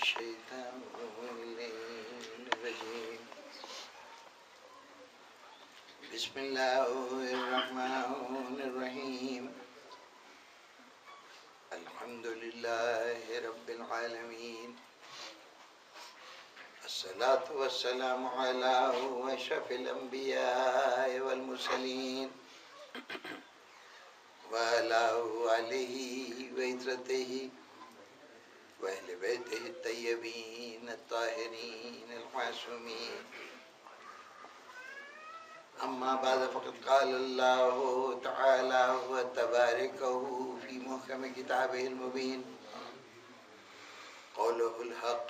الشيطان الرجيم بسم الله الرحمن الرحيم الحمد لله رب العالمين الصلاة والسلام على أشرف الأنبياء والمرسلين وعلى آله وعترته وأهل بيته الطيبين الطاهرين المعصومين أما بعد فقد قال الله تعالى وتباركه في محكم كتابه المبين قوله الحق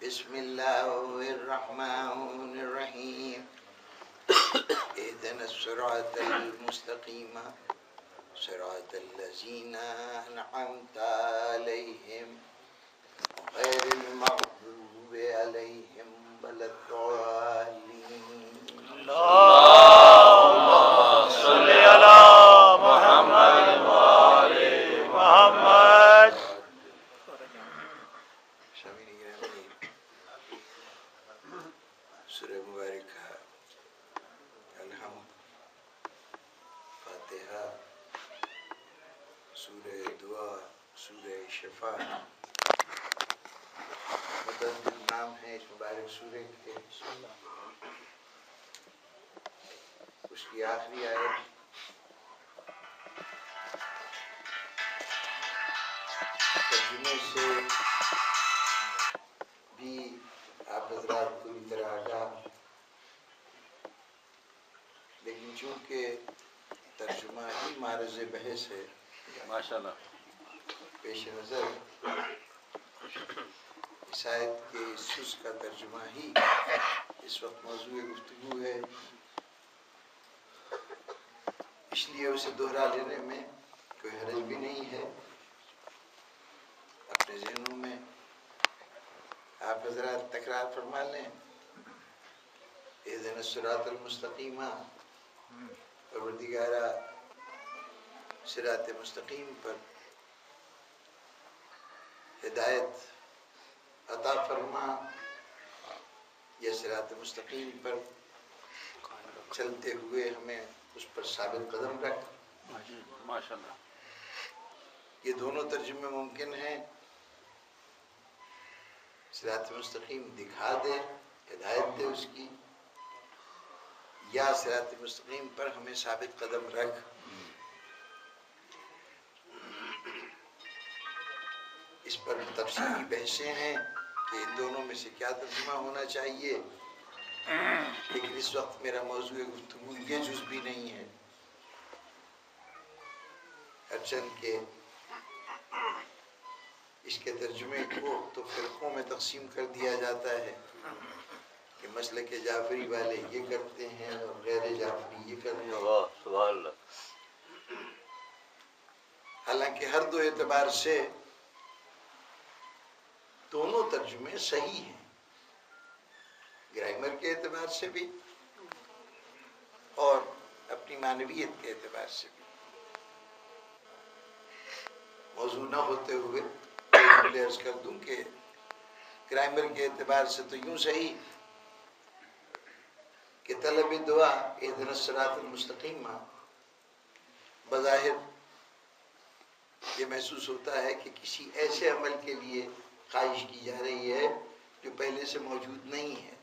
بسم الله الرحمن الرحيم اهدنا الصراط المستقيم صراط الذين أنعمت عليهم غير المغضوب عليهم ولا الضالين اللهم صل على محمد وآل محمد. سورہ مبارکہ الحمد، فاتحہ، سورہ دعا، سورہ شفا، متعدد نام ہیں اس مبارک سورہ کے. اس کی آخری آیت ترجمے سے بھی آپ حضرات پوری طرح آگاہ، لیکن چونکہ ترجمہ ہی معرض بحث ہے ماشاءاللہ، پیش نظر اس آیت کے اس جز کا ترجمہ ہی اس وقت موضوع گفتگو ہے، اس لیے اسے دوہرا لینے میں کوئی حرج بھی نہیں ہے. اپنے ذہنوں میں آپ حضرات تکرار فرما لیں اہدنا الصراط المستقیم، پروردگارا صراط مستقیم پر ہدایت عطا فرما، یا صراط مستقیم پر چلتے ہوئے ہمیں اس پر ثابت قدم رکھ. ماشاءاللہ، یہ دونوں ترجمے ممکن ہیں. صراط مستقیم دکھا دے، ہدایت دے اس کی، یا صراط مستقیم پر ہمیں ثابت قدم رکھ. اس پر تفصیلی بحثیں ہیں کہ ان دونوں میں سے کیا ترجمہ ہونا چاہیے، لیکن اس وقت میرا موضوع گفتگو یہ جز بھی نہیں ہے. اچھن کہ اس کے ترجمے کو تو فرقوں میں تقسیم کر دیا جاتا ہے کہ مسلک جعفری والے یہ کرتے ہیں اور غیر جعفری یہ کرتے ہیں. سبحان اللہ. حالانکہ ہر دو اعتبار سے دونوں ترجمے صحیح ہیں، گرامر کے اعتبار سے بھی اور اپنی معنویت کے اعتبار سے بھی. موضوع نہ ہوتے ہوئے عرض کر دوں کہ گرامر کے اعتبار سے تو یوں صحیح کہ طلب دعا اہدنا الصراط المستقیم بظاہر یہ محسوس ہوتا ہے کہ کسی ایسے عمل کے لیے خواہش کی جا رہی ہے جو پہلے سے موجود نہیں ہے،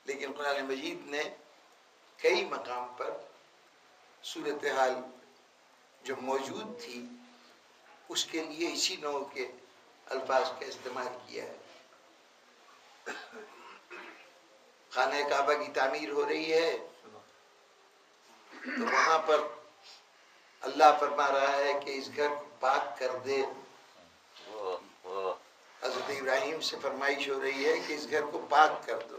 لیکن قرآن مجید نے کئی مقام پر صورتحال جو موجود تھی اس کے لیے اسی نوع کے الفاظ کا استعمال کیا ہے. خانہ کعبہ کی تعمیر ہو رہی ہے تو وہاں پر اللہ فرما رہا ہے کہ اس گھر کو پاک کر دے. حضرت ابراہیم سے فرمائش ہو رہی ہے کہ اس گھر کو پاک کر دو.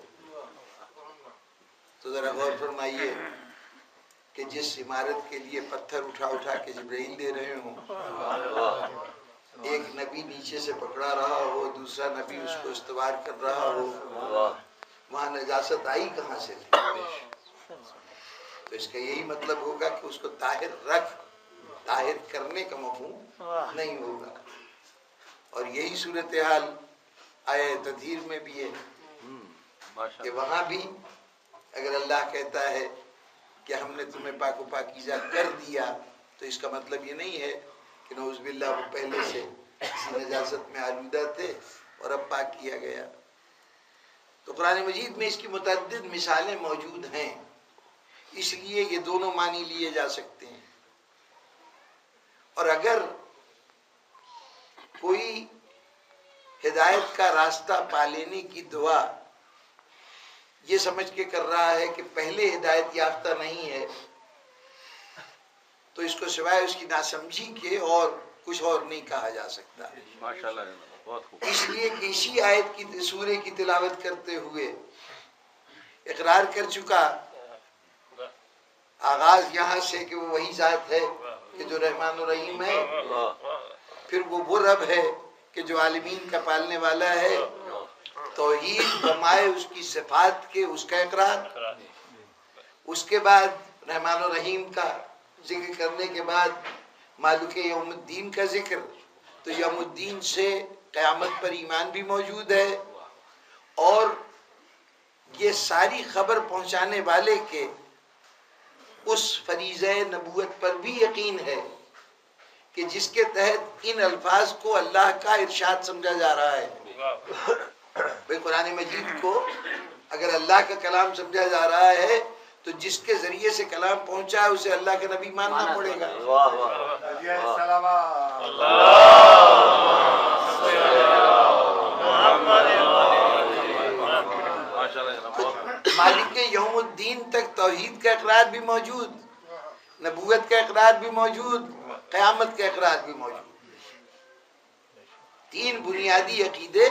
تو ذرا غور فرمائیے کہ جس عمارت کے لیے پتھر اٹھا اٹھا کے جبرائیل دے رہے ہوں، ایک نبی نیچے سے پکڑا رہا ہو، دوسرا نبی اس کو استوار کر رہا ہو، وہاں نجاست آئی کہاں سے تھی؟ تو اس کا یہی مطلب ہوگا کہ اس کو طاہر رکھ، طاہر کرنے کا مفہوم نہیں ہوگا. اور یہی صورتحال آئے تطہیر میں بھی ہے کہ وہاں بھی اگر اللہ کہتا ہے کہ ہم نے تمہیں پاک و پاکیزہ کر دیا تو اس کا مطلب یہ نہیں ہے کہ نعوذ باللہ وہ پہلے سے کسی نجاست میں آلودہ تھے اور اب پاک کیا گیا. تو قرآن مجید میں اس کی متعدد مثالیں موجود ہیں، اس لیے یہ دونوں معنی لیے جا سکتے ہیں. اور اگر کوئی ہدایت کا راستہ پا لینے کی دعا یہ سمجھ کے کر رہا ہے کہ پہلے ہدایت یافتہ نہیں ہے تو اس کو سوائے اس کی ناسمجھی کے اور کچھ اور نہیں کہا جا سکتا. ماشاءاللہ بہت خوب. اس لیے کہ اسی آیت کی سورے کی تلاوت کرتے ہوئے اقرار کر چکا آغاز یہاں سے کہ وہ وہی ذات ہے کہ جو رحمان و رحیم ہے، پھر وہ رب ہے کہ جو عالمین کا پالنے والا ہے، توحید بمائے اس کی صفات کے اس کا اقرار، اس کے بعد رحمان و رحیم کا ذکر کرنے کے بعد مالک یوم الدین کا ذکر. تو یوم الدین سے قیامت پر ایمان بھی موجود ہے، اور یہ ساری خبر پہنچانے والے کے اس فریضہ نبوت پر بھی یقین ہے کہ جس کے تحت ان الفاظ کو اللہ کا ارشاد سمجھا جا رہا ہے. بھئی قرآن مجید کو اگر اللہ کا کلام سمجھا جا رہا ہے تو جس کے ذریعے سے کلام پہنچا ہے اسے اللہ کا نبی ماننا پڑے گا. مالک یوم الدین تک توحید کا اقرار بھی موجود، نبوت کا اقرار بھی موجود، قیامت کا اقرار بھی موجود. تین بنیادی عقیدے،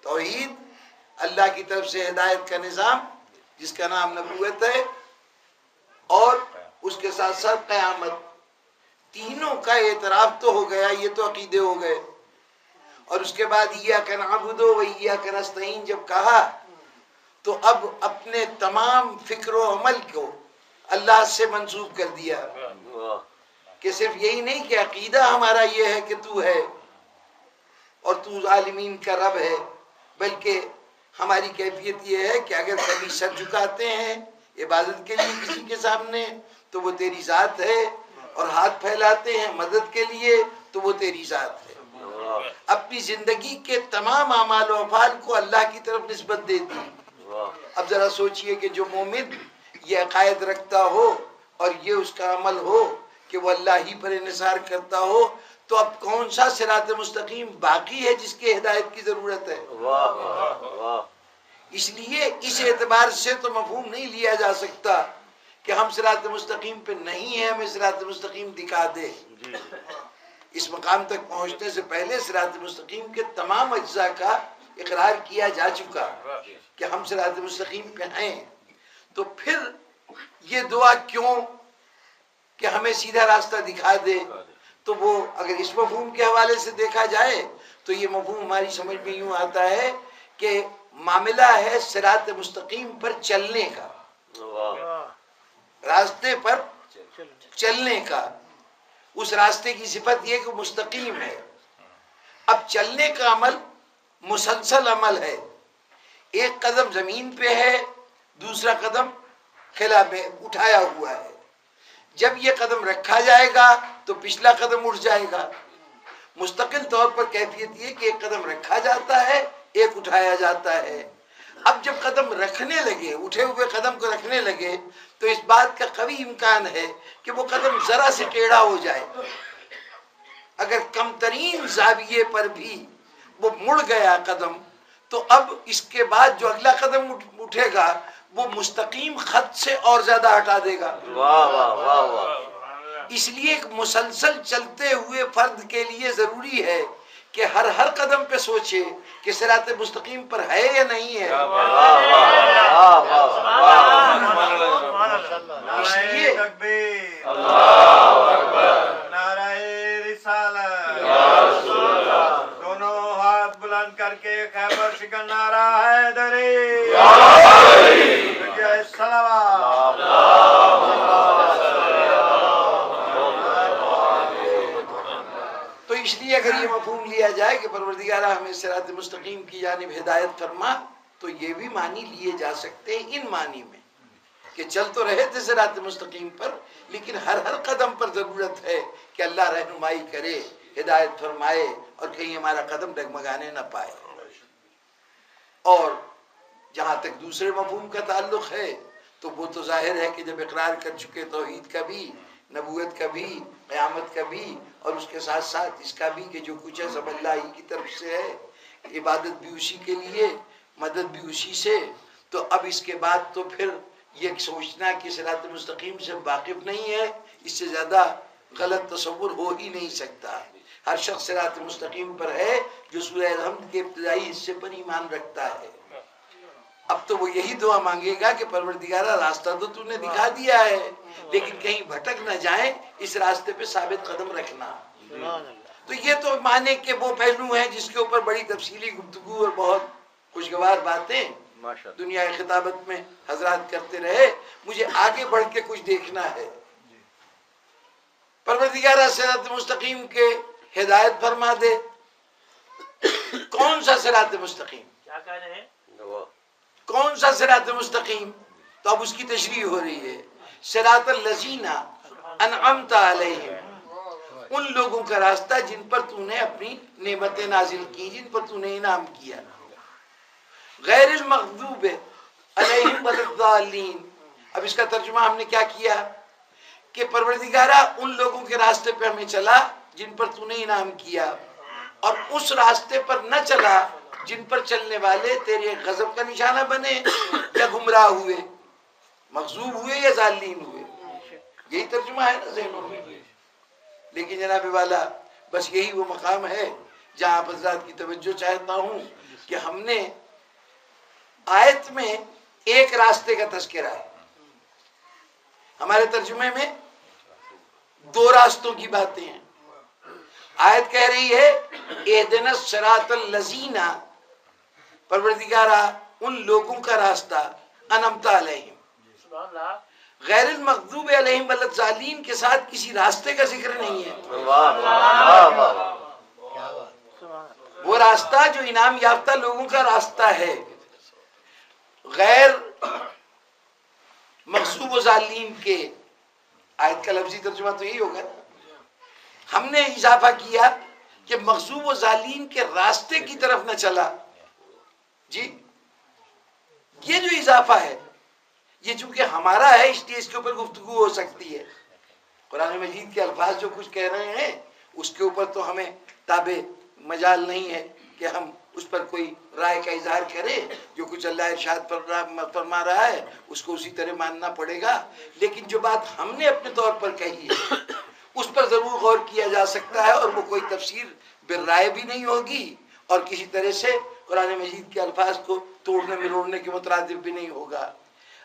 توحید، اللہ کی طرف سے ہدایت کا نظام جس کا نام نبوت ہے، اور اس کے ساتھ ساتھ قیامت. تینوں کا اعتراف تو ہو گیا، یہ تو عقیدے ہو گئے. اور اس کے بعد ایاک نعبد و ایاک نستعین جب کہا تو اب اپنے تمام فکر و عمل کو اللہ سے منسوب کر دیا کہ صرف یہی نہیں کہ عقیدہ ہمارا یہ ہے کہ تو ہے اور تو عالمین کا رب ہے، بلکہ ہماری کیفیت یہ ہے کہ اگر کبھی سر جھکاتے ہیں عبادت کے لیے کسی کے سامنے تو وہ تیری ذات ہے، اور ہاتھ پھیلاتے ہیں مدد کے لیے تو وہ تیری ذات ہے. اپنی زندگی کے تمام اعمال و افعال کو اللہ کی طرف نسبت دے دی. اب ذرا سوچئے کہ جو مومن یہ عقائد رکھتا ہو اور یہ اس کا عمل ہو کہ وہ اللہ ہی پر انحصار کرتا ہو، تو اب کون سا صراط مستقیم باقی ہے جس کی ہدایت کی ضرورت ہے؟ اس لیے اس اعتبار سے تو مفہوم نہیں لیا جا سکتا کہ ہم صراط مستقیم پہ نہیں ہیں، ہمیں صراط مستقیم دکھا دے. اس مقام تک پہنچنے سے پہلے صراط مستقیم کے تمام اجزاء کا اقرار کیا جا چکا کہ ہم صراط مستقیم پہ ہیں. تو پھر یہ دعا کیوں کہ ہمیں سیدھا راستہ دکھا دے؟ تو وہ اگر اس مفہوم کے حوالے سے دیکھا جائے تو یہ مفہوم ہماری سمجھ میں یوں آتا ہے کہ معاملہ ہے صراط مستقیم پر چلنے کا، راستے پر چلنے کا. اس راستے کی صفت یہ کہ مستقیم ہے. اب چلنے کا عمل مسلسل عمل ہے، ایک قدم زمین پہ ہے، دوسرا قدم خلا میں اٹھایا ہوا ہے. جب یہ قدم رکھا جائے گا تو پچھلا قدم اٹھ جائے گا. مستقل طور پر کیفیت یہ کہ ایک قدم رکھا جاتا ہے، ایک اٹھایا جاتا ہے. اب جب قدم رکھنے لگے، اٹھے ہوئے قدم کو رکھنے لگے، تو اس بات کا قوی امکان ہے کہ وہ قدم ذرا سے ٹیڑھا ہو جائے. اگر کم ترین زاویے پر بھی وہ مڑ گیا قدم، تو اب اس کے بعد جو اگلا قدم اٹھے گا وہ مستقیم خط سے اور زیادہ ہٹا دے گا. اس لیے ایک مسلسل چلتے ہوئے فرد کے لیے ضروری ہے کہ ہر قدم پہ سوچے کہ صراط مستقیم پر ہے یا نہیں ہے. اس لیے دونوں ہاتھ بلند کر کے خیبر شکن نعرہ حیدری تو اس اس لیے اگر یہ مفہوم لیا جائے کہ پروردگارہ ہمیں صراط مستقیم کی جانب ہدایت فرما، تو یہ بھی معنی لیے جا سکتے ہیں ان معنی میں کہ چل تو رہے تھے صراط مستقیم پر، لیکن ہر قدم پر ضرورت ہے کہ اللہ رہنمائی کرے، ہدایت فرمائے، اور کہیں ہمارا قدم ڈگمگانے نہ پائے۔ اور جہاں تک دوسرے مفہوم کا تعلق ہے تو وہ تو ظاہر ہے کہ جب اقرار کر چکے توحید کا بھی، نبوت کا بھی، قیامت کا بھی، اور اس کے ساتھ ساتھ اس کا بھی کہ جو کچھ ہے سب اللہ ہی کی طرف سے ہے، عبادت بھی اسی کے لیے، مدد بھی اسی سے، تو اب اس کے بعد تو پھر یہ سوچنا کہ صراط مستقیم سے واقف نہیں ہے، اس سے زیادہ غلط تصور ہو ہی نہیں سکتا۔ ہر شخص صراط مستقیم پر ہے جو سورہ الحمد کے ابتدائی حصے پر ایمان رکھتا ہے۔ اب تو وہ یہی دعا مانگے گا کہ پروردگارہ راستہ تو نے دکھا دیا ہے، لیکن کہیں بھٹک نہ جائیں، اس راستے پہ ثابت قدم رکھنا۔ تو یہ تو معنی کے وہ پہلو ہیں جس کے اوپر بڑی تفصیلی گفتگو اور بہت خوشگوار باتیں دنیا خطابت میں حضرات کرتے رہے۔ مجھے آگے بڑھ کے کچھ دیکھنا ہے۔ پروردگارہ صراط مستقیم کے ہدایت فرما دے۔ کون سا صراط مستقیم؟ کیا کہہ رہے ہیں؟ کون سا صراط مستقیم؟ تو اب اس کی تشریح ہو رہی ہے۔ صراط الذین انعمت علیہم، ان لوگوں کا راستہ جن پر تو نے اپنی نعمتیں نازل کی، جن پر تو نے انعام کیا۔ غیر المغضوب علیہم ولا الضالین، اب اس کا ترجمہ ہم نے کیا کیا کہ پروردگارہ ان لوگوں کے راستے پہ ہمیں چلا جن پر تو نے انعام کیا، اور اس راستے پر نہ چلا جن پر چلنے والے تیرے غضب کا نشانہ بنے یا گمراہ ہوئے، مغضوب ہوئے یا ضالین ہوئے۔ یہی ترجمہ ہے نا ذہنوں میں۔ لیکن جناب والا بس یہی وہ مقام ہے جہاں آپ حضرات کی توجہ چاہتا ہوں کہ ہم نے آیت میں ایک راستے کا تذکرہ ہے، ہمارے ترجمے میں دو راستوں کی باتیں ہیں۔ آیت کہہ رہی ہے اہدنا الصراط الذین، پروردگارہ ان لوگوں کا راستہ، انعمت علیہم، سبحان اللہ۔ غیر المغضوب علیہم ولا الضالین کے ساتھ کسی راستے کا ذکر نہیں ہے۔ وہ راستہ جو انعام یافتہ لوگوں کا راستہ ہے، غیر مغضوب و ضالین کے، آیت کا لفظی ترجمہ تو یہی ہوگا نا۔ ہم نے اضافہ کیا کہ مغضوب و ضالین کے راستے کی طرف نہ چلا، جی یہ جو اضافہ ہے یہ چونکہ ہمارا ہے اس لیے اس کے اوپر گفتگو ہو سکتی ہے۔ قرآن مجید کے الفاظ جو کچھ کہہ رہے ہیں اس کے اوپر تو ہمیں تابع مجال نہیں ہے کہ ہم اس پر کوئی رائے کا اظہار کریں۔ جو کچھ اللہ ارشاد فرما رہا ہے اس کو اسی طرح ماننا پڑے گا، لیکن جو بات ہم نے اپنے طور پر کہی ہے اس پر ضرور غور کیا جا سکتا ہے، اور وہ کوئی تفسیر بالرائے بھی نہیں ہوگی اور کسی طرح سے قرآن مجید کے الفاظ کو توڑنے مروڑنے کے مترادف بھی نہیں ہوگا۔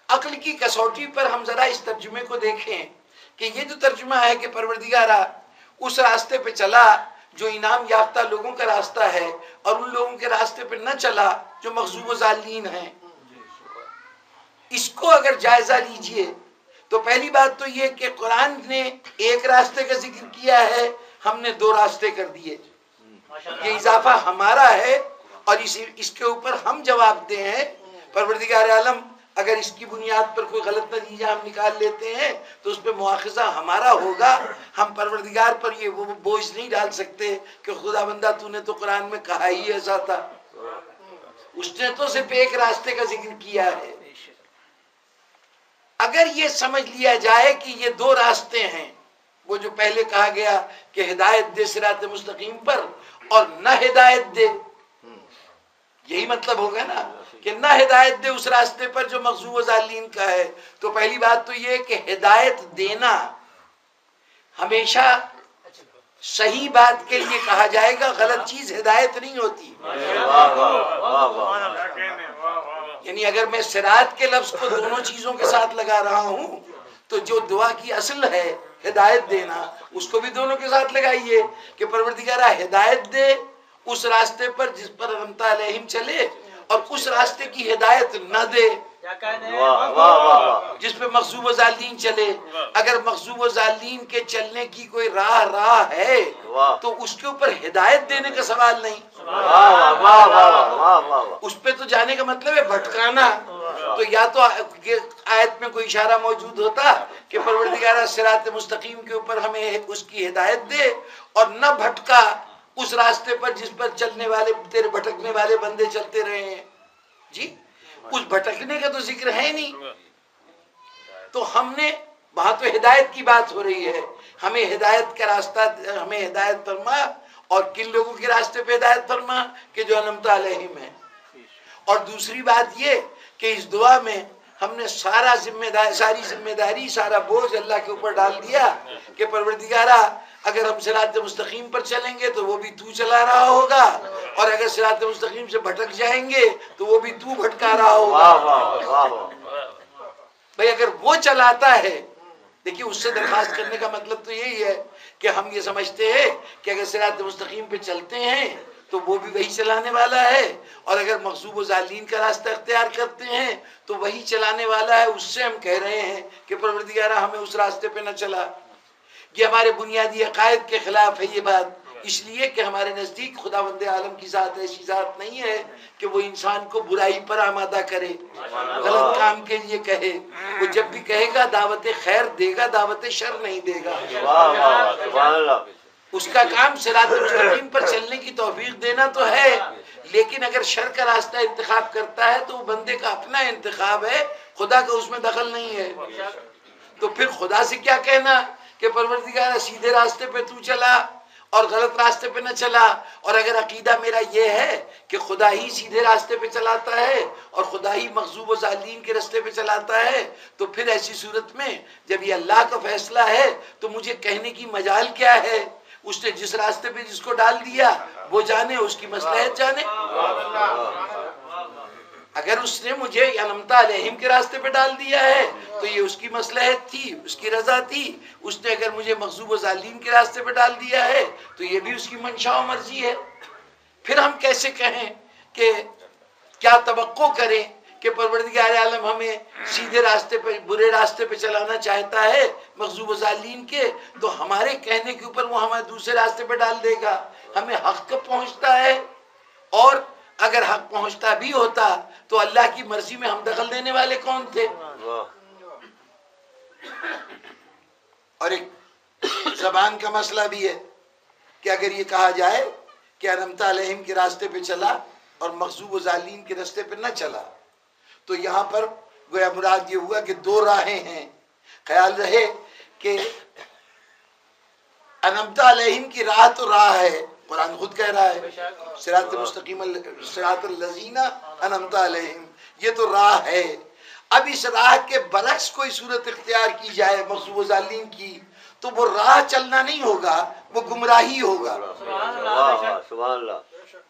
عقل کی کسوٹی پر ہم ذرا اس ترجمے کو دیکھیں کہ یہ جو ترجمہ ہے کہ پروردگارہ اس راستے پہ چلا جو انعام یافتہ لوگوں کا راستہ ہے، اور ان لوگوں کے راستے پہ نہ چلا جو مغضوب و ضالین ہیں، اس کو اگر جائزہ لیجئے تو پہلی بات تو یہ کہ قرآن نے ایک راستے کا ذکر کیا ہے، ہم نے دو راستے کر دیے۔ یہ اضافہ ہمارا ہے اور اس کے اوپر ہم جواب دیں ہیں۔ پروردگار عالم اگر اس کی بنیاد پر کوئی غلط نتیجہ ہم نکال لیتے ہیں تو اس پہ مواخذہ ہمارا ہوگا۔ ہم پروردگار پر یہ وہ بوجھ نہیں ڈال سکتے کہ خدا بندہ تو نے تو قرآن میں کہا ہی ایسا تھا، اس نے تو صرف ایک راستے کا ذکر کیا ہے۔ اگر یہ سمجھ لیا جائے کہ یہ دو راستے ہیں، وہ جو پہلے کہا گیا کہ ہدایت دے صراط مستقیم پر اور نہ ہدایت دے، یہی مطلب ہوگا نا کہ نہ ہدایت دے اس راستے پر جو مغضوب و ضالین کا ہے، تو پہلی بات تو یہ کہ ہدایت دینا ہمیشہ صحیح بات کے لیے کہا جائے گا، غلط چیز ہدایت نہیں ہوتی۔ یعنی اگر میں صراط کے لفظ کو دونوں چیزوں کے ساتھ لگا رہا ہوں تو جو دعا کی اصل ہے ہدایت دینا، اس کو بھی دونوں کے ساتھ لگائیے کہ پروردگارہ ہدایت دے اس راستے پر جس پر انعمت علیہم چلے، اور اس راستے کی ہدایت نہ دے جس پہ مغضوب و ضالین چلے. اگر مغضوب و ضالین کے چلنے کی کوئی راہ ہے تو اس کے اوپر ہدایت دینے کا سوال نہیں. اس پہ تو جانے کا مطلب ہے بھٹکانا. تو یا تو آیت میں کوئی اشارہ موجود ہوتا کہ پروردگار صراط مستقیم کے اوپر ہمیں اس کی ہدایت دے اور نہ بھٹکا اس راستے پر جس پر چلنے والے تیرے بھٹکنے والے بندے چلتے رہے ہیں. جی اس بھٹکنے کا تو ذکر ہے نہیں. تو ہم نے وہاں تو ہدایت کی بات ہو رہی ہے. ہمیں ہدایت کا راستہ ہمیں ہدایت فرما. اور کن لوگوں کے راستے پہ ہدایت فرما کہ جو انعمت علیہم ہے. اور دوسری بات یہ کہ اس دعا میں ہم نے ساری ذمہ داری سارا بوجھ اللہ کے اوپر ڈال دیا کہ پروردگارا اگر ہم صراط مستقیم پر چلیں گے تو وہ بھی تو چلا رہا ہوگا اور اگر صراط مستقیم سے بھٹک جائیں گے تو وہ بھی تو بھٹکا رہا ہوگا. بھئی اگر وہ چلاتا ہے، دیکھیے اس سے درخواست کرنے کا مطلب تو یہی ہے کہ ہم یہ سمجھتے ہیں کہ اگر صراط مستقیم پہ چلتے ہیں تو وہ بھی وہی چلانے والا ہے اور اگر مغضوب و ضالین کا راستہ اختیار کرتے ہیں تو وہی چلانے والا ہے. اس سے ہم کہہ رہے ہیں کہ پروردگارا ہمیں اس راستے پہ نہ چلا. یہ ہمارے بنیادی عقائد کے خلاف ہے یہ بات، اس لیے کہ ہمارے نزدیک خداوند عالم کی ذات ایسی ذات نہیں ہے کہ وہ انسان کو برائی پر آمادہ کرے، غلط کام کے لیے کہے. وہ جب بھی کہے گا دعوت خیر دے گا، دعوت شر نہیں دے گا. اس کا کام صراط مستقیم پر چلنے کی توفیق دینا تو ہے، لیکن اگر شر کا راستہ انتخاب کرتا ہے تو وہ بندے کا اپنا انتخاب ہے، خدا کا اس میں دخل نہیں ہے. تو پھر خدا سے کیا کہنا کہ پروردگار سیدھے راستے پہ تو چلا اور غلط راستے پہ نہ چلا. اور اگر عقیدہ میرا یہ ہے کہ خدا ہی سیدھے راستے پہ چلاتا ہے اور خدا ہی مغضوب و ضالین کے راستے پہ چلاتا ہے تو پھر ایسی صورت میں جب یہ اللہ کا فیصلہ ہے تو مجھے کہنے کی مجال کیا ہے؟ اس نے جس راستے پہ جس کو ڈال دیا وہ جانے، اس کی مصلحت جانے. اگر اس نے مجھے انعمت علیہم کے راستے پہ ڈال دیا ہے تو یہ اس کی مصلحت تھی، اس کی رضا تھی. اس نے اگر مجھے مغضوب و ضالین کے راستے پہ ڈال دیا ہے تو یہ بھی اس کی منشا و مرضی ہے. پھر ہم کیسے کہیں کہ کیا توقع کریں کہ پروردگار عالم ہمیں سیدھے راستے پہ برے راستے پہ چلانا چاہتا ہے مغضوب و ضالین کے، تو ہمارے کہنے کے اوپر وہ ہمیں دوسرے راستے پہ ڈال دے گا. ہمیں حق پہنچتا ہے، اور اگر حق پہنچتا بھی ہوتا تو اللہ کی مرضی میں ہم دخل دینے والے کون تھے؟ اور ایک زبان کا مسئلہ بھی ہے کہ اگر یہ کہا جائے کہ انعمت علیہم کے راستے پہ چلا اور مغضوب و ضالین کے راستے پہ نہ چلا تو یہاں پر گویا مراد یہ ہوا کہ دو راہیں ہیں. خیال رہے کہ انعمت علیہم کی راہ تو راہ ہے، قرآن خود کہہ رہا ہے صراط مستقیم صراط الذین انعمت علیہم، یہ تو راہ ہے. اب اس راہ کے برعکس کوئی صورت اختیار کی جائے مغضوب و ضالین کی تو وہ راہ چلنا نہیں ہوگا، وہ گمراہی ہوگا.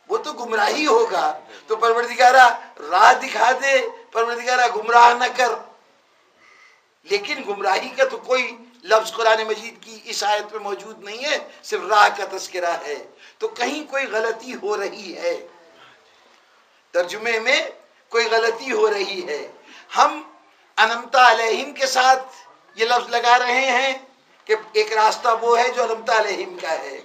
وہ تو گمراہی ہوگا. تو پروردگارہ راہ دکھا دے، پروردگارہ گمراہ نہ کر. لیکن گمراہی کا تو کوئی لفظ قرآن مجید کی اس آیت میں موجود نہیں ہے، صرف راہ کا تذکرہ ہے. تو کہیں کوئی غلطی ہو رہی ہے، ترجمے میں کوئی غلطی ہو رہی ہے. ہم انعمت علیہم کے ساتھ یہ لفظ لگا رہے ہیں کہ ایک راستہ وہ ہے جو انعمت علیہم کا ہے،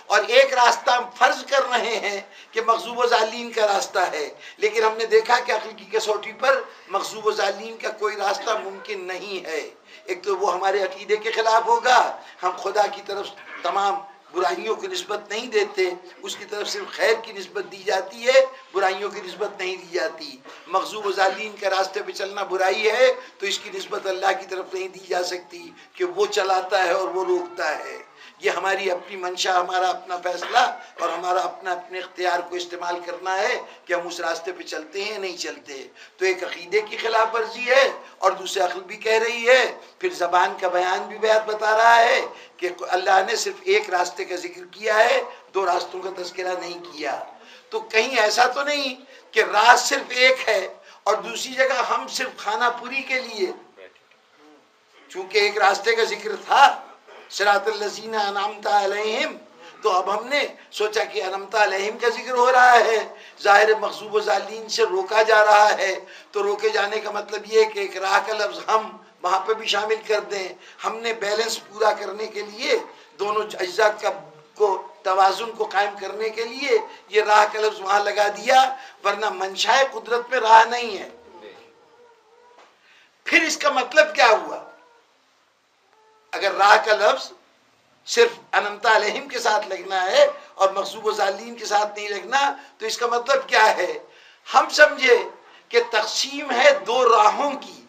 اور ایک راستہ ہم فرض کر رہے ہیں کہ مغضوب و ضالین کا راستہ ہے. لیکن ہم نے دیکھا کہ عقل کی کسوٹی پر مغضوب و ضالین کا کوئی راستہ ممکن نہیں ہے. ایک تو وہ ہمارے عقیدے کے خلاف ہوگا، ہم خدا کی طرف تمام برائیوں کی نسبت نہیں دیتے، اس کی طرف صرف خیر کی نسبت دی جاتی ہے، برائیوں کی نسبت نہیں دی جاتی. مغضوب و ضالین کے راستے پہ چلنا برائی ہے تو اس کی نسبت اللہ کی طرف نہیں دی جا سکتی کہ وہ چلاتا ہے اور وہ روکتا ہے. یہ ہماری اپنی منشا، ہمارا اپنا فیصلہ اور ہمارا اپنے اختیار کو استعمال کرنا ہے کہ ہم اس راستے پہ چلتے ہیں نہیں چلتے. تو ایک عقیدے کی خلاف ورزی ہے اور دوسرے عقل بھی کہہ رہی ہے. پھر زبان کا بیان بھی بتا رہا ہے کہ اللہ نے صرف ایک راستے کا ذکر کیا ہے، دو راستوں کا تذکرہ نہیں کیا. تو کہیں ایسا تو نہیں کہ راہ صرف ایک ہے اور دوسری جگہ ہم صرف خانہ پوری کے لیے، چونکہ ایک راستے کا ذکر تھا صراط الذین انعمت علیہم، تو اب ہم نے سوچا کہ انعمت علیہم کا ذکر ہو رہا ہے، ظاہر مغضوب و ضالین سے روکا جا رہا ہے، تو روکے جانے کا مطلب یہ ہے کہ ایک راہ کا لفظ ہم وہاں پہ بھی شامل کر دیں۔ ہم نے بیلنس پورا کرنے کے لیے، دونوں اجزاء کو توازن کو قائم کرنے کے لیے یہ راہ کا لفظ وہاں لگا دیا، ورنہ منشاء قدرت میں راہ نہیں ہے۔ پھر اس کا مطلب کیا ہوا؟ اگر راہ کا لفظ صرف انعمت علیہم کے ساتھ لگنا ہے اور مغضوب و ضالین کے ساتھ نہیں لگنا، تو اس کا مطلب کیا ہے؟ ہم سمجھے کہ تقسیم ہے دو راہوں کی۔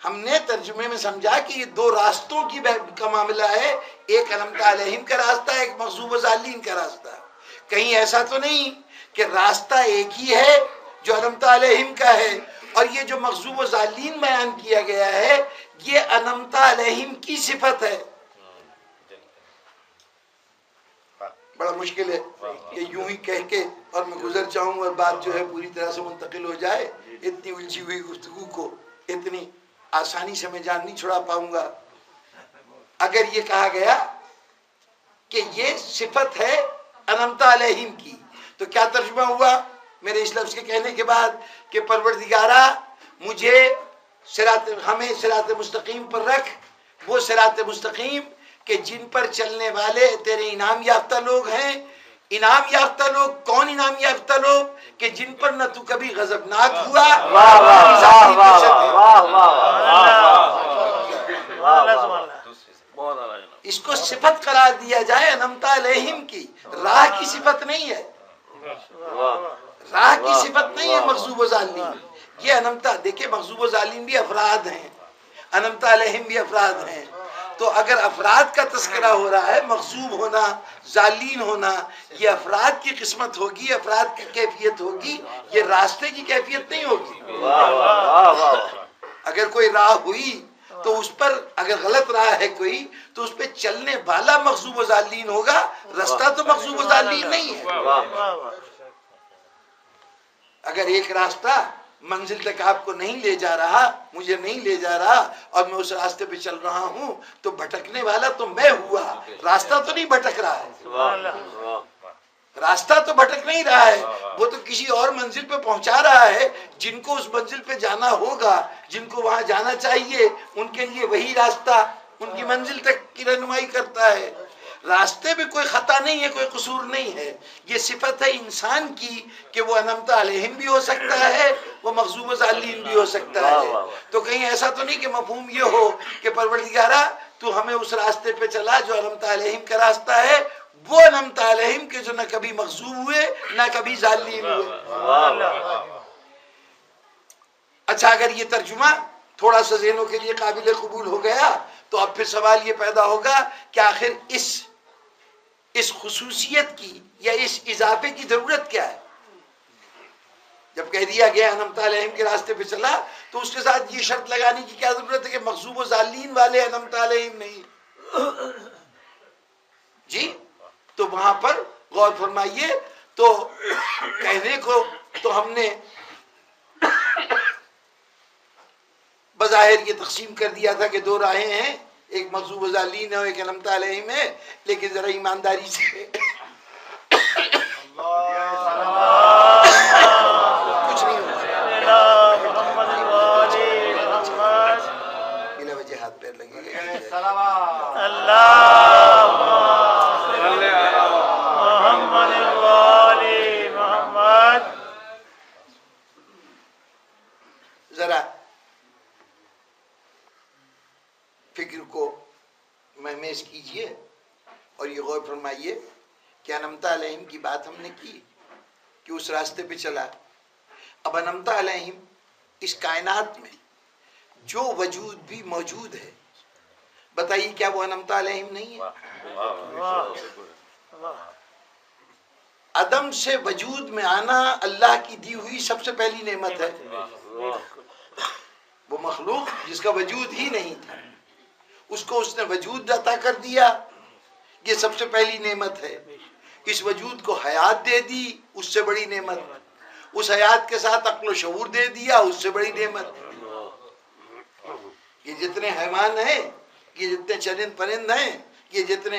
ہم نے ترجمے میں سمجھا کہ یہ دو راستوں کی کا معاملہ ہے، ایک انعمت علیہم کا راستہ، ایک مغضوب و ضالین کا راستہ۔ کہیں ایسا تو نہیں کہ راستہ ایک ہی ہے جو انعمت علیہم کا ہے، اور یہ جو مغضوب و ضالین بیان کیا گیا ہے یہ انعمت علیہم کی صفت ہے۔ بڑا مشکل ہے کہ یوں ہی کہہ کے اور میں گزر جاؤں اور بات جو ہے پوری طرح سے منتقل ہو جائے۔ اتنی الجھی ہوئی گفتگو کو اتنی آسانی سے میں جان نہیں چھڑا پاؤں گا۔ اگر یہ کہا گیا کہ یہ صفت ہے انعمت علیہم کی، تو کیا ترجمہ ہوا میرے اس لفظ کے کہنے کے بعد کہ پروردگارا مجھے ہمیں صراط مستقیم پر رکھ، وہ صراط مستقیم کہ جن پر چلنے والے تیرے انعام یافتہ لوگ ہیں۔ انعام یافتہ لوگ کون؟ انعام یافتہ لوگ کہ جن پر نہ تو کبھی غضبناک ہوا، اس کو صفت قرار دیا جائے انعمت علیہم کی، راہ کی صفت نہیں ہے، راہ کی صفت نہیں ہے مغضوب و ضالین۔ یہ انعمت، دیکھیں مغضوب و ضالین بھی افراد ہیں، انعمت علیہم بھی افراد ہیں، تو اگر افراد کا تذکرہ ہو رہا ہے، مغضوب ہونا، ضالین ہونا، یہ افراد کی قسمت ہوگی، افراد کی کیفیت ہوگی، یہ راستے کی کیفیت نہیں ہوگی۔ اگر کوئی راہ ہوئی تو اس پر اگر غلط راہ ہے کوئی تو اس پہ چلنے والا مغضوب و ضالین ہوگا، راستہ تو مغضوب و ضالین نہیں ہے۔ اگر ایک راستہ منزل تک آپ کو نہیں لے جا رہا، مجھے نہیں لے جا رہا، اور میں اس راستے پہ چل رہا ہوں، تو بھٹکنے والا تو میں ہوا، راستہ تو نہیں بھٹک رہا ہے، راستہ تو بھٹک نہیں رہا ہے، وہ تو کسی اور منزل پہ پہنچا رہا ہے۔ جن کو اس منزل پہ جانا ہوگا، جن کو وہاں جانا چاہیے، ان کے لیے وہی راستہ ان کی منزل تک کی رہنمائی کرتا ہے۔ راستے میں کوئی خطا نہیں ہے، کوئی قصور نہیں ہے، یہ صفت ہے انسان کی کہ وہ انعمت علیہم بھی ہو سکتا ہے، وہ مغضوب و ضالین بھی ہو سکتا ہے۔ تو کہیں ایسا تو نہیں کہ مفہوم یہ ہو کہ پروردگارا تو ہمیں اس راستے پہ چلا جو انعمت علیہم کا راستہ ہے، وہ انعمت علیہم کے جو نہ کبھی مغضوب ہوئے نہ کبھی ضالین ہوئے۔ اچھا، اگر یہ ترجمہ تھوڑا سا ذہنوں کے لیے قابل قبول ہو گیا تو اب پھر سوال یہ پیدا ہوگا کہ آخر اس خصوصیت کی یا اس اضافے کی ضرورت کیا ہے؟ جب کہہ دیا گیا انعمت علیہم کے راستے پہ چلا تو اس کے ساتھ یہ شرط لگانے کی کیا ضرورت ہے کہ مغضوب و ضالین والے انعمت علیہم نہیں؟ جی، تو وہاں پر غور فرمائیے، تو کہنے کو تو ہم نے بظاہر یہ تقسیم کر دیا تھا کہ دو راہیں ہیں، ایک مغضوب و ضالین ہے اور ایک انعمت علیہم ہے، لیکن ذرا ایمانداری سے کچھ نہیں ہوگا، بلا وجہ ہاتھ پیر لگے گا۔ ذرا فکر کو مہمیز کیجئے اور یہ غور فرمائیے کہ انعمت علیہم کی بات ہم نے کی کہ اس راستے پہ چلا۔ اب انعمت علیہم اس کائنات میں جو وجود بھی موجود ہے، بتائیے کیا وہ انعمت علیہم نہیں ہے؟ عدم سے وجود میں آنا اللہ کی دی ہوئی سب سے پہلی نعمت ہے۔ وہ مخلوق جس کا وجود ہی نہیں تھا، اس کو اس نے وجود عطا کر دیا، یہ سب سے پہلی نعمت ہے۔ اس وجود کو حیات دے دی، اس سے بڑی نعمت۔ اس حیات کے ساتھ عقل و شعور دے دیا، اس سے بڑی نعمت۔ یہ جتنے حیوان ہیں، یہ جتنے چرند پرند ہیں، یہ جتنے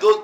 2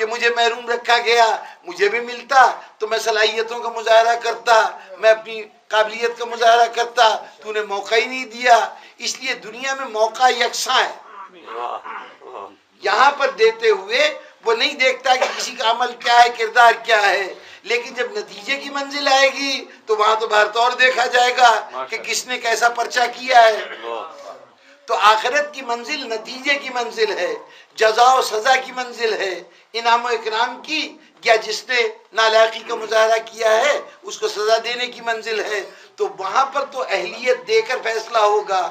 کہ مجھے محروم رکھا گیا، مجھے بھی ملتا تو میں صلاحیتوں کا مظاہرہ کرتا، میں اپنی قابلیت کا مظاہرہ کرتا، تو نے موقع ہی نہیں دیا۔ اس لیے دنیا میں موقع یکساں ہے، یہاں پر دیتے ہوئے وہ نہیں دیکھتا کہ کسی کا عمل کیا ہے، کردار کیا ہے، لیکن جب نتیجے کی منزل آئے گی تو وہاں تو بہر طور دیکھا جائے گا کہ کس نے کیسا پرچہ کیا ہے۔ تو آخرت کی منزل نتیجے کی منزل ہے، جزا و سزا کی منزل ہے، انعام و اکرام کی، یا جس نے نالائقی کا مظاہرہ کیا ہے اس کو سزا دینے کی منزل ہے۔ تو وہاں پر تو اہلیت دے کر فیصلہ ہوگا،